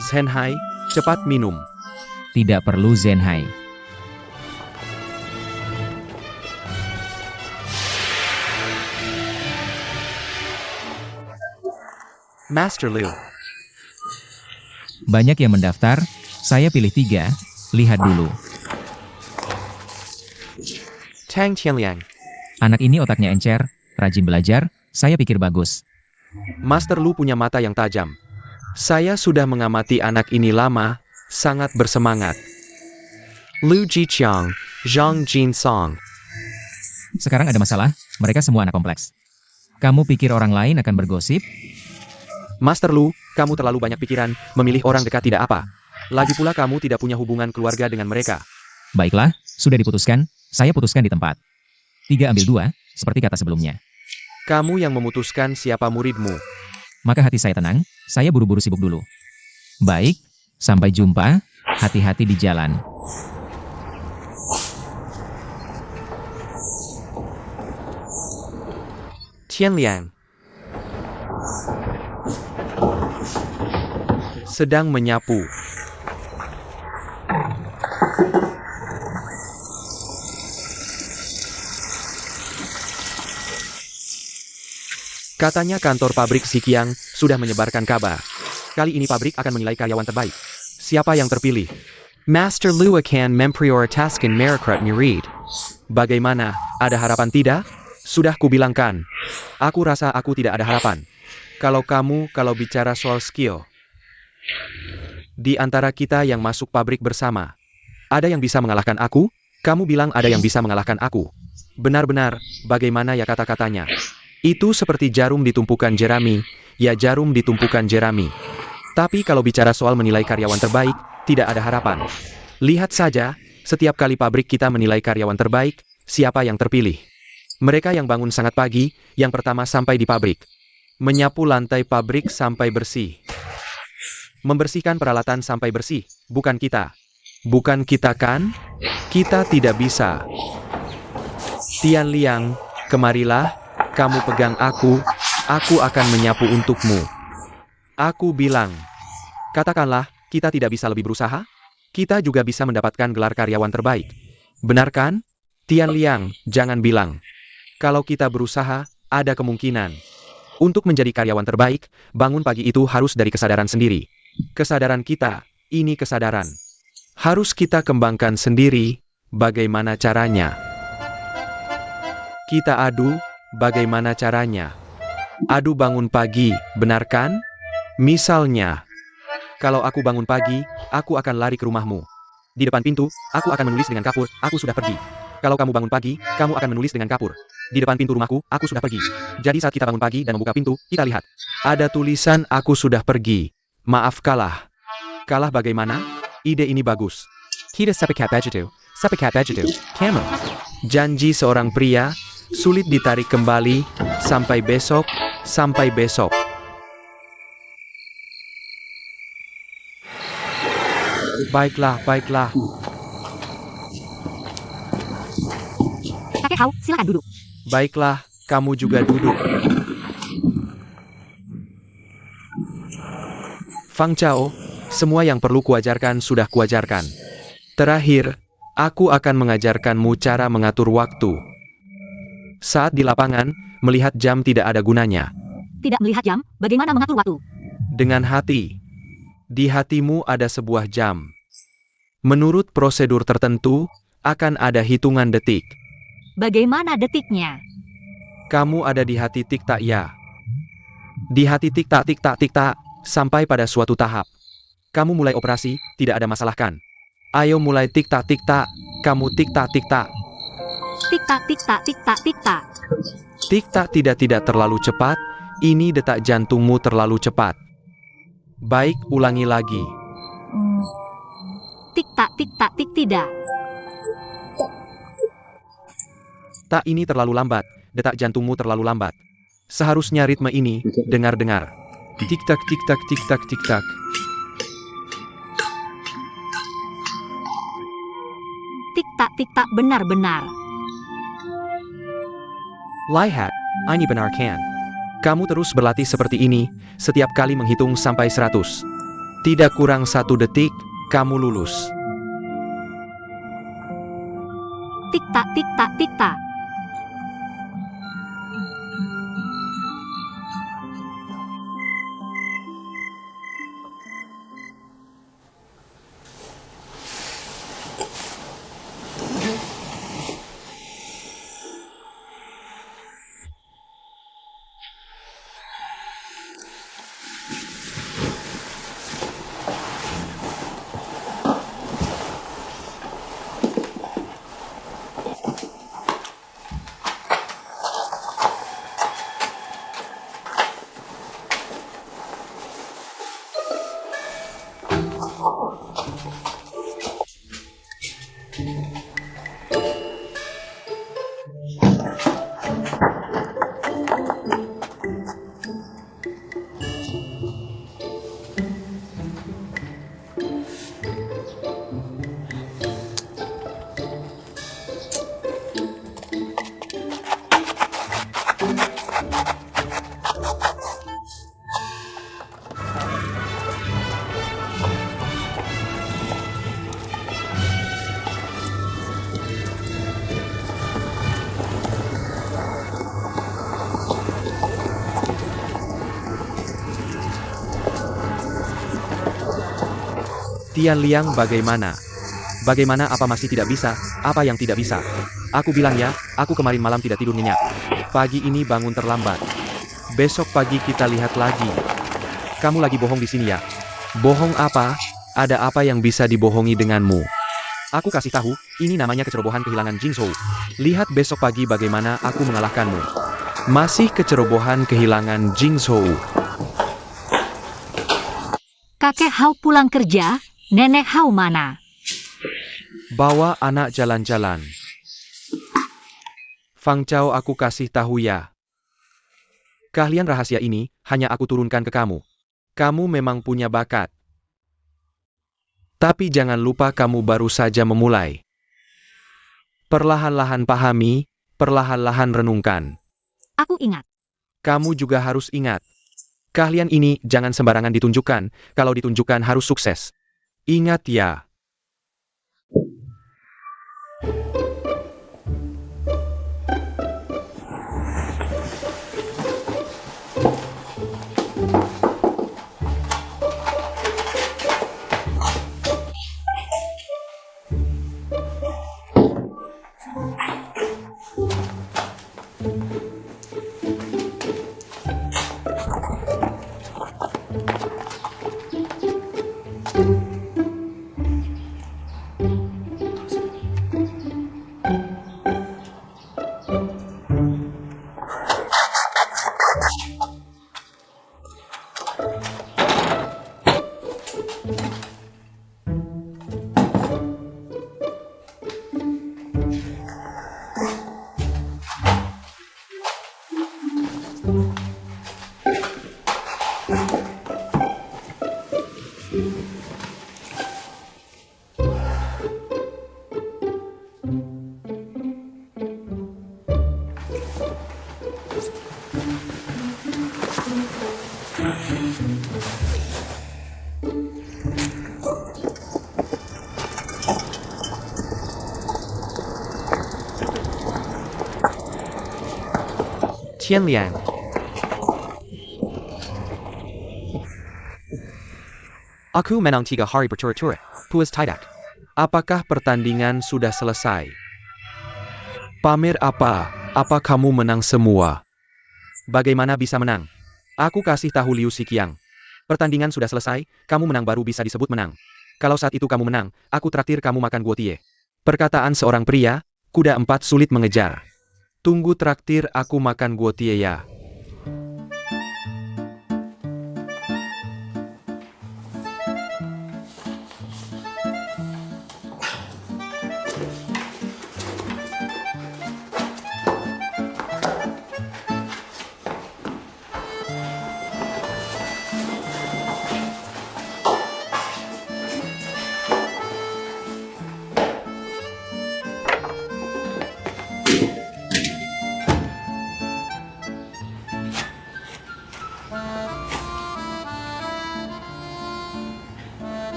Zhenhai, cepat minum. Tidak perlu Zhenhai. Master Liu. Banyak yang mendaftar, saya pilih 3, lihat dulu. Tang Tianliang. Anak ini otaknya encer, rajin belajar, saya pikir bagus. Master Lu punya mata yang tajam. Saya sudah mengamati anak ini lama, sangat bersemangat. Liu Jiqiang, Zhang Jinsong. Sekarang ada masalah, mereka semua anak kompleks. Kamu pikir orang lain akan bergosip? Master Lu, kamu terlalu banyak pikiran, memilih orang dekat tidak apa. Lagi pula kamu tidak punya hubungan keluarga dengan mereka. Baiklah, sudah diputuskan, saya putuskan di tempat. 3 ambil 2, seperti kata sebelumnya. Kamu yang memutuskan siapa muridmu. Maka hati saya tenang, saya buru-buru sibuk dulu. Baik, sampai jumpa, hati-hati di jalan. Tianliang. Sedang menyapu. Katanya kantor pabrik Ziqiang sudah menyebarkan kabar. Kali ini pabrik akan menilai karyawan terbaik. Siapa yang terpilih? Master Liu akan memprioritaskan merekrut murid. Bagaimana? Ada harapan tidak? Sudah kubilangkan. Aku rasa aku tidak ada harapan. Kalau bicara soal skill. Di antara kita yang masuk pabrik bersama, ada yang bisa mengalahkan aku? Kamu bilang ada yang bisa mengalahkan aku. Benar-benar, bagaimana ya kata-katanya? Itu seperti jarum ditumpukan jerami, ya jarum ditumpukan jerami. Tapi kalau bicara soal menilai karyawan terbaik, tidak ada harapan. Lihat saja, setiap kali pabrik kita menilai karyawan terbaik, siapa yang terpilih? Mereka yang bangun sangat pagi, yang pertama sampai di pabrik. Menyapu lantai pabrik sampai bersih. Membersihkan peralatan sampai bersih, bukan kita. Bukan kita kan? Kita tidak bisa. Tianliang, kemarilah, kamu pegang aku akan menyapu untukmu. Aku bilang, katakanlah, kita tidak bisa lebih berusaha? Kita juga bisa mendapatkan gelar karyawan terbaik. Benar kan? Tianliang, jangan bilang. Kalau kita berusaha, ada kemungkinan. Untuk menjadi karyawan terbaik, bangun pagi itu harus dari kesadaran sendiri. Kesadaran kita, ini kesadaran. Harus kita kembangkan sendiri, bagaimana caranya? Kita adu, bagaimana caranya? Adu bangun pagi, benar kan? Misalnya, kalau aku bangun pagi, aku akan lari ke rumahmu. Di depan pintu, aku akan menulis dengan kapur, aku sudah pergi. Kalau kamu bangun pagi, kamu akan menulis dengan kapur. Di depan pintu rumahku, aku sudah pergi. Jadi saat kita bangun pagi dan membuka pintu, kita lihat. Ada tulisan aku sudah pergi. Maaf kalah. Kalah bagaimana? Ide ini bagus. Kita sepakat begitu. Kamu. Janji seorang pria, sulit ditarik kembali, sampai besok, sampai besok. Baiklah, baiklah. Kakek Hao, silakan duduk. Baiklah, kamu juga duduk. Fang Chao, semua yang perlu kuajarkan sudah kuajarkan. Terakhir, aku akan mengajarkanmu cara mengatur waktu. Saat di lapangan, melihat jam tidak ada gunanya. Tidak melihat jam, bagaimana mengatur waktu? Dengan hati. Di hatimu ada sebuah jam. Menurut prosedur tertentu, akan ada hitungan detik. Bagaimana detiknya? Kamu ada di hati tik-tak ya. Di hati tik-tak tik-tak tik-tak, sampai pada suatu tahap. Kamu mulai operasi, tidak ada masalah kan? Ayo mulai tik-tak tik-tak, kamu tik-tak tik-tak. Tik-tak, tik-tak, tik-tak, tik-tak. Tik-tak tidak terlalu cepat, ini detak jantungmu terlalu cepat. Baik, ulangi lagi. Tik-tak, tik-tak, tik tidak. Tak, ini terlalu lambat, detak jantungmu terlalu lambat. Seharusnya ritme ini, dengar-dengar. Tik-tak, tik-tak, tik-tak, tik-tak. Tik-tak, tik-tak, benar-benar. Lihat, ini benar kan? Kamu terus berlatih seperti ini, setiap kali menghitung sampai 100. Tidak kurang 1 detik, kamu lulus. Tik-tak, tik-tak, tik-tak. Tian Liang bagaimana? Bagaimana, apa masih tidak bisa? Apa yang tidak bisa? Aku bilang ya, aku kemarin malam tidak tidur nyenyak. Pagi ini bangun terlambat. Besok pagi kita lihat lagi. Kamu lagi bohong di sini ya? Bohong apa? Ada apa yang bisa dibohongi denganmu? Aku kasih tahu, ini namanya kecerobohan kehilangan Jingzhou. Lihat besok pagi bagaimana aku mengalahkanmu. Masih kecerobohan kehilangan Jingzhou. Kakek Hao pulang kerja, Nenek Hao mana? Bawa anak jalan-jalan. Fang Chao, aku kasih tahu ya. Keahlian rahasia ini, hanya aku turunkan ke kamu. Kamu memang punya bakat. Tapi jangan lupa kamu baru saja memulai. Perlahan-lahan pahami, perlahan-lahan renungkan. Aku ingat. Kamu juga harus ingat. Keahlian ini jangan sembarangan ditunjukkan, kalau ditunjukkan harus sukses. Ingat ya. Qianliang. Aku menang 3 hari berturut-turut. Puas tidak? Apakah pertandingan sudah selesai? Pamer apa? Apa kamu menang semua? Bagaimana bisa menang? Aku kasih tahu Liu Xiqiang. Pertandingan sudah selesai, kamu menang baru bisa disebut menang. Kalau saat itu kamu menang, aku traktir kamu makan guotie. Perkataan seorang pria, kuda 4 sulit mengejar. Tunggu traktir aku makan guotie ya.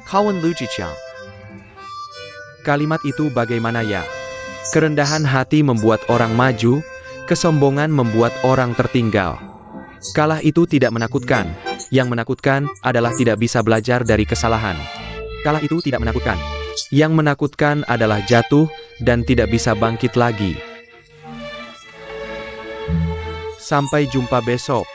Kawan Lu Jiqiang. Kalimat itu bagaimana ya? Kerendahan hati membuat orang maju, kesombongan membuat orang tertinggal. Kalah itu tidak menakutkan. Yang menakutkan adalah tidak bisa belajar dari kesalahan. Kalah itu tidak menakutkan. Yang menakutkan adalah jatuh dan tidak bisa bangkit lagi. Sampai jumpa besok.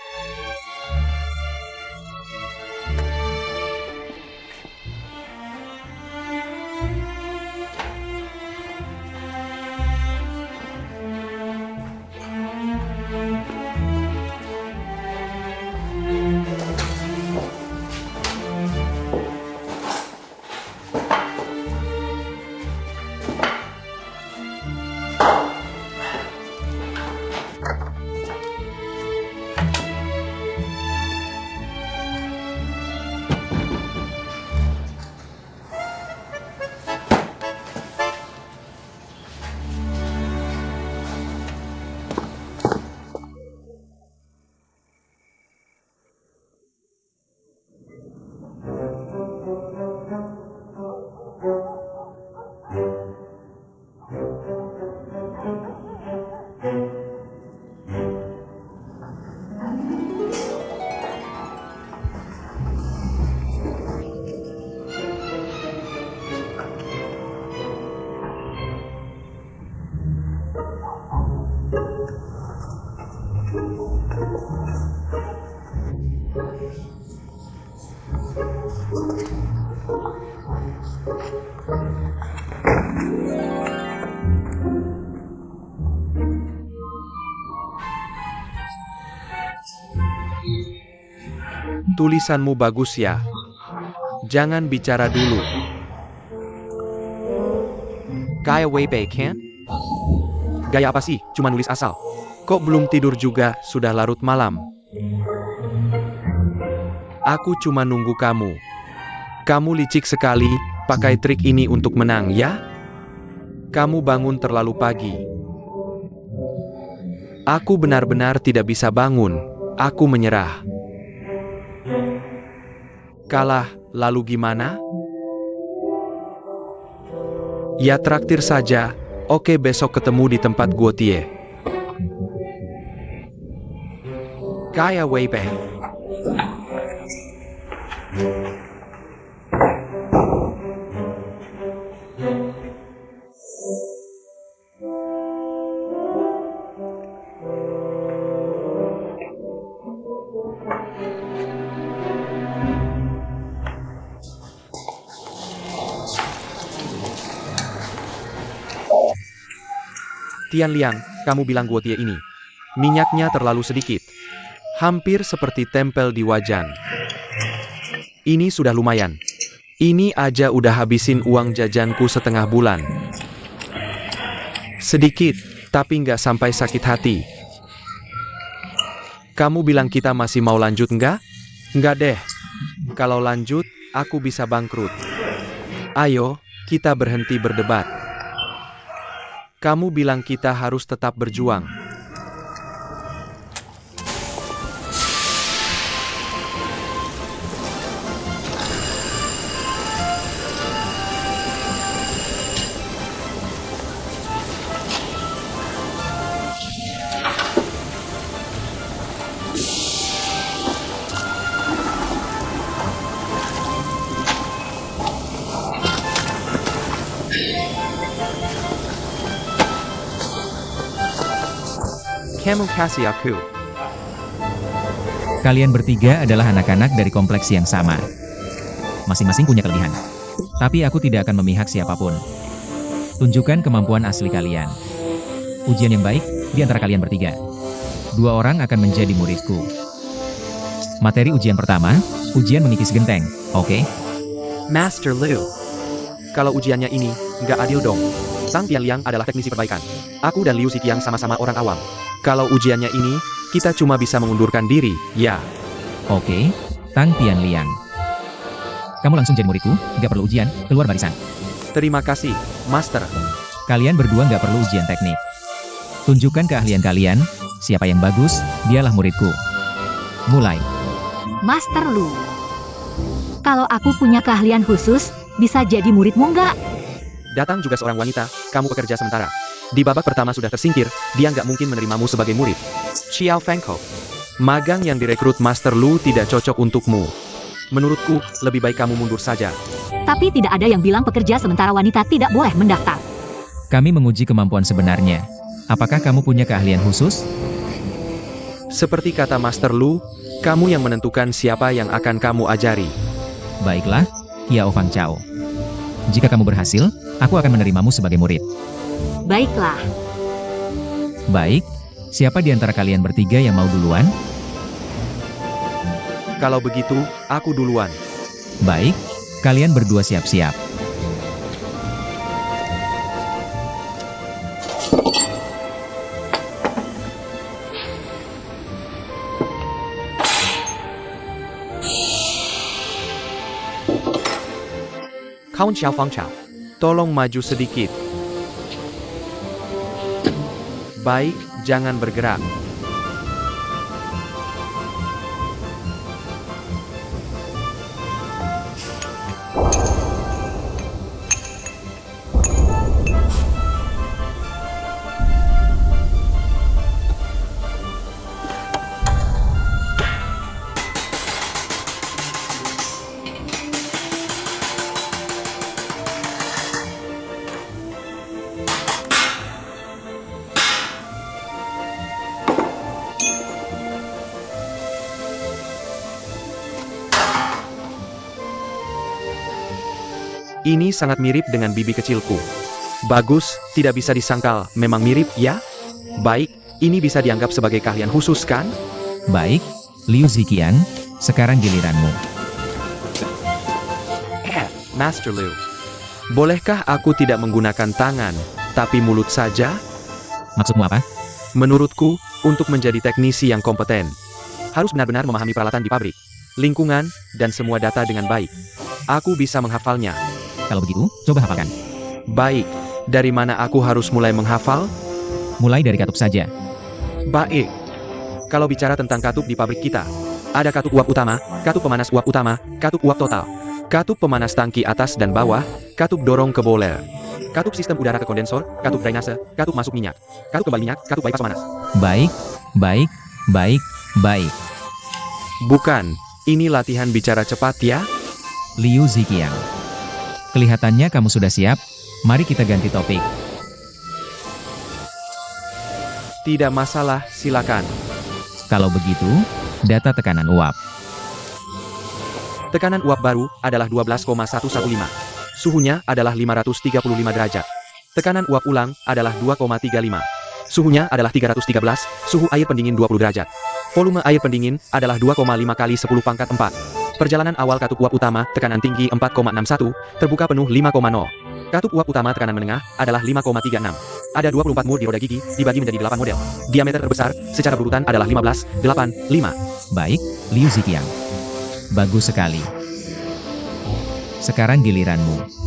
Tulisanmu bagus ya. Jangan bicara dulu. Gaya Weiwei kan? Gaya apa sih? Cuma nulis asal. Kok belum tidur juga? Sudah larut malam. Aku cuma nunggu kamu. Kamu licik sekali, pakai trik ini untuk menang ya? Kamu bangun terlalu pagi. Aku benar-benar tidak bisa bangun. Aku menyerah. Kalah, lalu gimana? Ya traktir saja. Oke, besok ketemu di tempat guotie. Gaya Weiwei. Tianliang, kamu bilang guotie ini. Minyaknya terlalu sedikit. Hampir seperti tempel di wajan. Ini sudah lumayan. Ini aja udah habisin uang jajanku setengah bulan. Sedikit, tapi nggak sampai sakit hati. Kamu bilang kita masih mau lanjut nggak? Nggak deh. Kalau lanjut, aku bisa bangkrut. Ayo, kita berhenti berdebat. Kamu bilang kita harus tetap berjuang. Kamu kasih aku. Kalian bertiga adalah anak-anak dari kompleks yang sama. Masing-masing punya kelebihan. Tapi aku tidak akan memihak siapapun. Tunjukkan kemampuan asli kalian. Ujian yang baik di antara kalian bertiga. 2 orang akan menjadi muridku. Materi ujian pertama, ujian mengikis genteng, oke? Master Lu. Kalau ujiannya ini, nggak adil dong. Tang Tianliang adalah teknisi perbaikan. Aku dan Liu Ziqiang sama-sama orang awam. Kalau ujiannya ini, kita cuma bisa mengundurkan diri, ya. Oke, Tang Tianliang. Kamu langsung jadi muridku, nggak perlu ujian, keluar barisan. Terima kasih, Master. Kalian berdua nggak perlu ujian teknik. Tunjukkan keahlian kalian, siapa yang bagus, dialah muridku. Mulai. Master Lu. Kalau aku punya keahlian khusus, bisa jadi muridmu nggak? Datang juga seorang wanita, kamu pekerja sementara. Di babak pertama sudah tersingkir, dia nggak mungkin menerimamu sebagai murid. Xiao Fengko. Magang yang direkrut Master Lu tidak cocok untukmu. Menurutku, lebih baik kamu mundur saja. Tapi tidak ada yang bilang pekerja sementara wanita tidak boleh mendaftar. Kami menguji kemampuan sebenarnya. Apakah kamu punya keahlian khusus? Seperti kata Master Lu, kamu yang menentukan siapa yang akan kamu ajari. Baiklah, Kiao Fangchao. Jika kamu berhasil, aku akan menerimamu sebagai murid. Baiklah. Baik, siapa di antara kalian bertiga yang mau duluan? Kalau begitu, aku duluan. Baik, kalian berdua siap-siap. Kawan Xiao Fengchao. Tolong maju sedikit. Baik, jangan bergerak. Ini sangat mirip dengan bibi kecilku. Bagus, tidak bisa disangkal, memang mirip, ya? Baik, ini bisa dianggap sebagai keahlian khusus, kan? Baik, Liu Ziqiang, sekarang giliranmu. Master Lu. Bolehkah aku tidak menggunakan tangan, tapi mulut saja? Maksudmu apa? Menurutku, untuk menjadi teknisi yang kompeten, harus benar-benar memahami peralatan di pabrik, lingkungan, dan semua data dengan baik. Aku bisa menghafalnya. Kalau begitu, coba hafalkan. Baik, dari mana aku harus mulai menghafal? Mulai dari katup saja. Baik. Kalau bicara tentang katup di pabrik kita, ada katup uap utama, katup pemanas uap utama, katup uap total, katup pemanas tangki atas dan bawah, katup dorong ke boiler, katup sistem udara ke kondensor, katup drainase, katup masuk minyak, katup kembali minyak, katup bypass pemanas. Baik, baik, baik, baik. Bukan, ini latihan bicara cepat ya? Liu Ziqiang. Kelihatannya kamu sudah siap, mari kita ganti topik. Tidak masalah, silakan. Kalau begitu, data tekanan uap. Tekanan uap baru adalah 12,115. Suhunya adalah 535 derajat. Tekanan uap ulang adalah 2,35. Suhunya adalah 313, suhu air pendingin 20 derajat. Volume air pendingin adalah 2,5 kali 10 pangkat 4. Perjalanan awal katup uap utama, tekanan tinggi 4,61, terbuka penuh 5,0. Katup uap utama tekanan menengah adalah 5,36. Ada 24 mur di roda gigi, dibagi menjadi 8 model. Diameter terbesar, secara berurutan adalah 15, 8, 5. Baik, Liu Ziqiang. Bagus sekali. Sekarang giliranmu.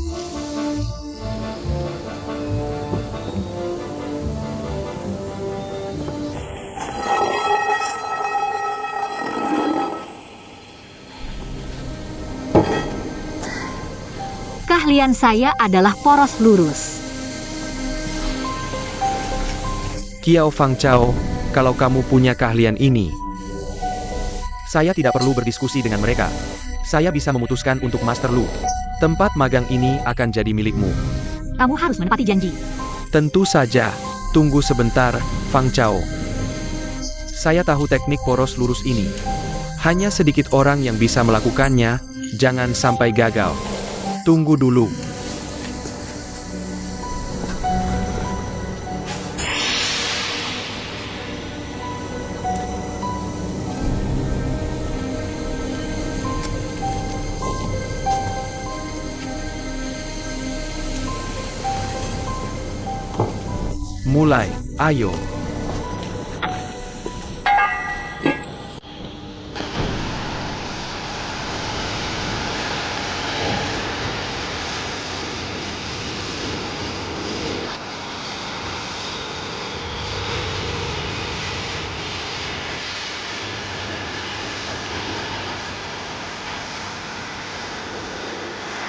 Keahlian saya adalah poros lurus. Kiao Fangchao, kalau kamu punya keahlian ini, saya tidak perlu berdiskusi dengan mereka. Saya bisa memutuskan untuk Master Lu. Tempat magang ini akan jadi milikmu. Kamu harus menepati janji. Tentu saja. Tunggu sebentar, Fangchao. Saya tahu teknik poros lurus ini. Hanya sedikit orang yang bisa melakukannya, jangan sampai gagal. Tunggu dulu. Mulai, ayo.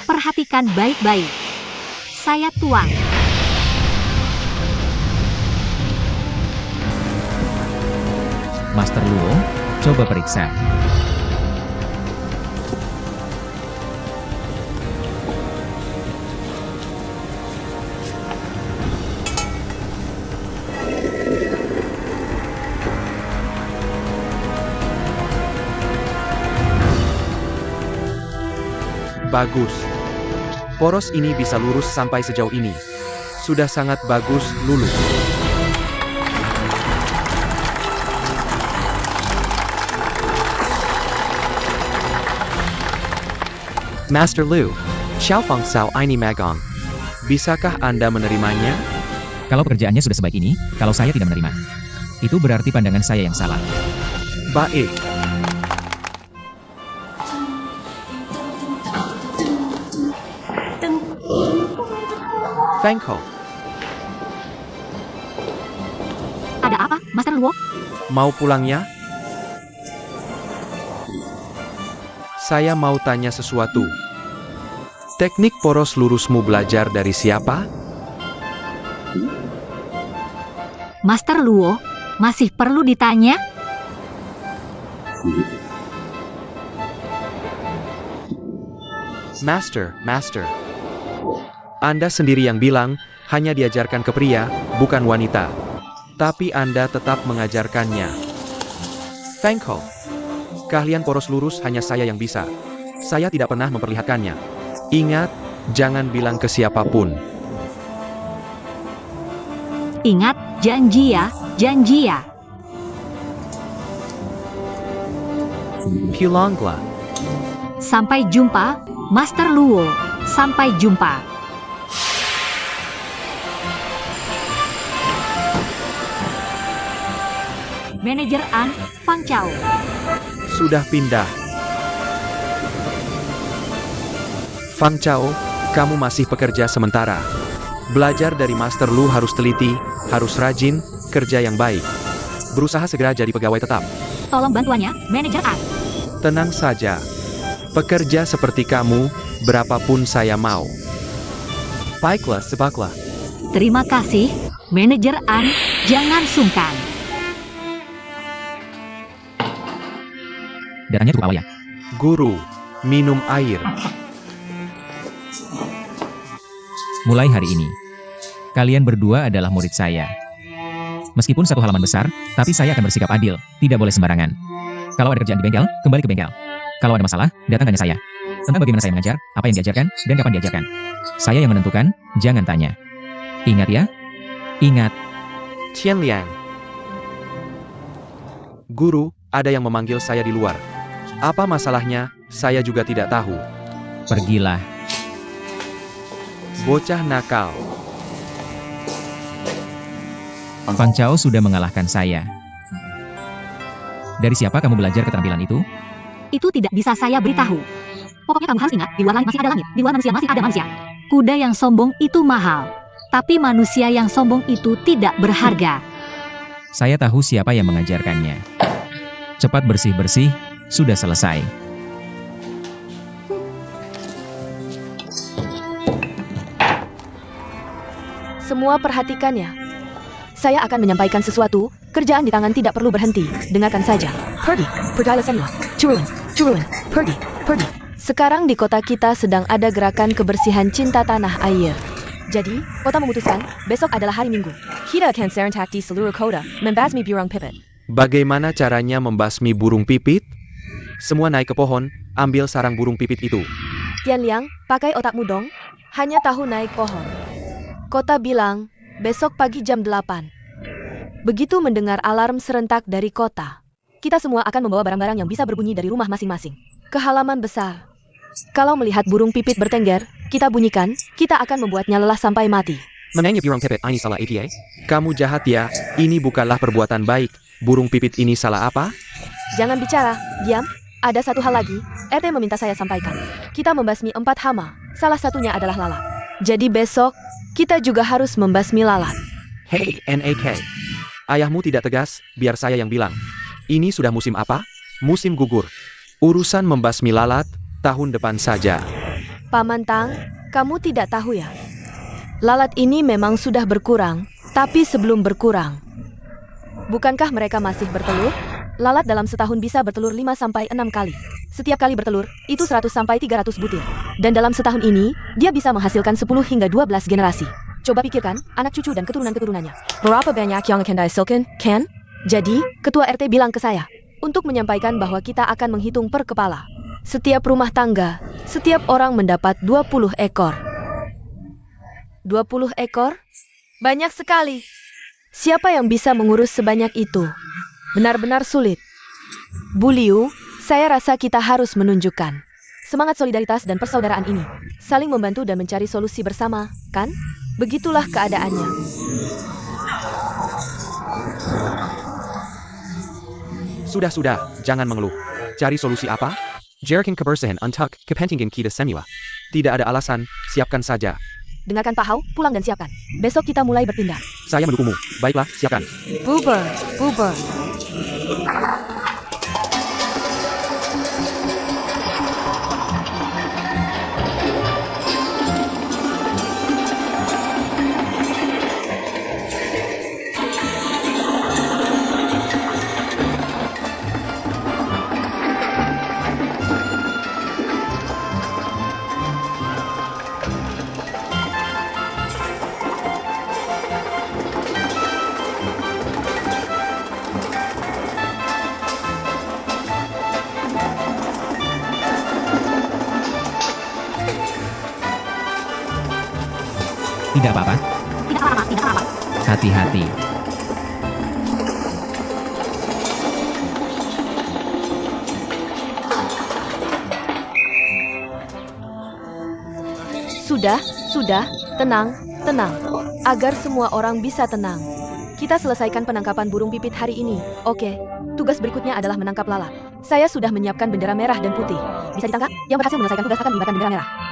Perhatikan baik-baik. Saya tuang. Master Luo, coba periksa. Bagus. Poros ini bisa lurus sampai sejauh ini. Sudah sangat bagus, Lulu. Master Lu. Xiaofang Sao ini Magong. Bisakah Anda menerimanya? Kalau pekerjaannya sudah sebaik ini, kalau saya tidak menerima, itu berarti pandangan saya yang salah. Baik. Feng Ho, Ada apa, Master Luo? mau pulang ya? Saya mau tanya sesuatu. Teknik poros lurusmu belajar dari siapa? Master Luo, masih perlu ditanya? Master. Anda sendiri yang bilang, hanya diajarkan ke pria, bukan wanita. Tapi Anda tetap mengajarkannya. Feng Ho, keahlian poros lurus hanya saya yang bisa. Saya tidak pernah memperlihatkannya. Ingat, jangan bilang ke siapapun. Ingat, janji ya, janji ya. Pilongla, Sampai jumpa, Master Luo. Sampai jumpa. Manajer An, Fang Chao. sudah pindah. Fang Chao, kamu masih pekerja sementara. Belajar dari Master Lu harus teliti, harus rajin, kerja yang baik. Berusaha segera jadi pegawai tetap. Tolong bantuannya, Manajer An. Tenang saja. Pekerja seperti kamu, berapapun saya mau. Baiklah, sebaklah. Terima kasih, Manajer An. Jangan sungkan. Darahnya cukup awal ya. Guru, minum air. Mulai hari ini, kalian berdua adalah murid saya. Meskipun satu halaman besar, tapi saya akan bersikap adil, tidak boleh sembarangan. Kalau ada kerjaan di bengkel, kembali ke bengkel. Kalau ada masalah, datang tanya saya. Tentang bagaimana saya mengajar, apa yang diajarkan, dan kapan diajarkan. Saya yang menentukan, jangan tanya. Ingat ya? Ingat. Qian Liang. Guru, ada yang memanggil saya di luar. Apa masalahnya, saya juga tidak tahu. Pergilah. Bocah nakal. Fang Chao sudah mengalahkan saya. Dari siapa kamu belajar keterampilan itu? Itu tidak bisa saya beritahu. Pokoknya kamu harus ingat, di luar langit masih ada langit, di luar manusia masih ada manusia. Kuda yang sombong itu mahal, tapi manusia yang sombong itu tidak berharga. Saya tahu siapa yang mengajarkannya. Cepat bersih-bersih, sudah selesai. Semua perhatikannya. Saya akan menyampaikan sesuatu, kerjaan di tangan tidak perlu berhenti, dengarkan saja. Pergi, pergilah semua. Turun, pergi. Sekarang di kota kita sedang ada gerakan kebersihan cinta tanah air. Jadi, kota memutuskan, besok adalah hari Minggu. Kita akan serentak di seluruh kota, membasmi burung pipit. Bagaimana caranya membasmi burung pipit? Semua naik ke pohon, ambil sarang burung pipit itu. Tian Liang, pakai otakmu dong. Hanya tahu naik pohon. Kota bilang, besok pagi jam 8. Begitu mendengar alarm serentak dari kota, kita semua akan membawa barang-barang yang bisa berbunyi dari rumah masing-masing ke halaman besar. Kalau melihat burung pipit bertengger, kita bunyikan, kita akan membuatnya lelah sampai mati. Memangnya burung pipit ini salah APA? Kamu jahat ya, ini bukanlah perbuatan baik. Burung pipit ini salah apa? Jangan bicara, diam. Ada satu hal lagi, RT meminta saya sampaikan. Kita membasmi 4 hama, salah satunya adalah lalat. Jadi besok, kita juga harus membasmi lalat. Hei, NAK. Ayahmu tidak tegas, biar saya yang bilang. Ini sudah musim apa? Musim gugur. Urusan membasmi lalat, tahun depan saja. Paman Tang, kamu tidak tahu ya? Lalat ini memang sudah berkurang, tapi sebelum berkurang. Bukankah mereka masih bertelur? Lalat dalam setahun bisa bertelur 5-6 kali. Setiap kali bertelur, itu 100-300 butir. Dan dalam setahun ini, dia bisa menghasilkan 10 hingga 12 generasi. Coba pikirkan, anak cucu dan keturunan-keturunannya. Berapa banyak yang akan dihasilkan, Ken? Jadi, ketua RT bilang ke saya, untuk menyampaikan bahwa kita akan menghitung per kepala. Setiap rumah tangga, setiap orang mendapat 20 ekor. 20 ekor? Banyak sekali. Siapa yang bisa mengurus sebanyak itu? Benar-benar sulit. Bu Liu, saya rasa kita harus menunjukkan semangat solidaritas dan persaudaraan ini. Saling membantu dan mencari solusi bersama, kan? Begitulah keadaannya. Sudah, jangan mengeluh. Cari solusi apa? Jerikan kebersihan untuk kepentingan kita semua. Tidak ada alasan, siapkan saja. Dengarkan Pak Hao, pulang dan siapkan. Besok kita mulai bertindak. Saya mendukungmu. Baiklah, siapkan. Buber, buber. Tidak apa-apa, Tidak apa-apa, tidak apa-apa. hati-hati. Sudah, tenang, tenang. Agar semua orang bisa tenang. Kita selesaikan penangkapan burung pipit hari ini, oke? Tugas berikutnya adalah menangkap lalat. Saya sudah menyiapkan bendera merah dan putih. Bisa ditangkap? Yang berhasil menyelesaikan tugas akan diibarkan bendera merah.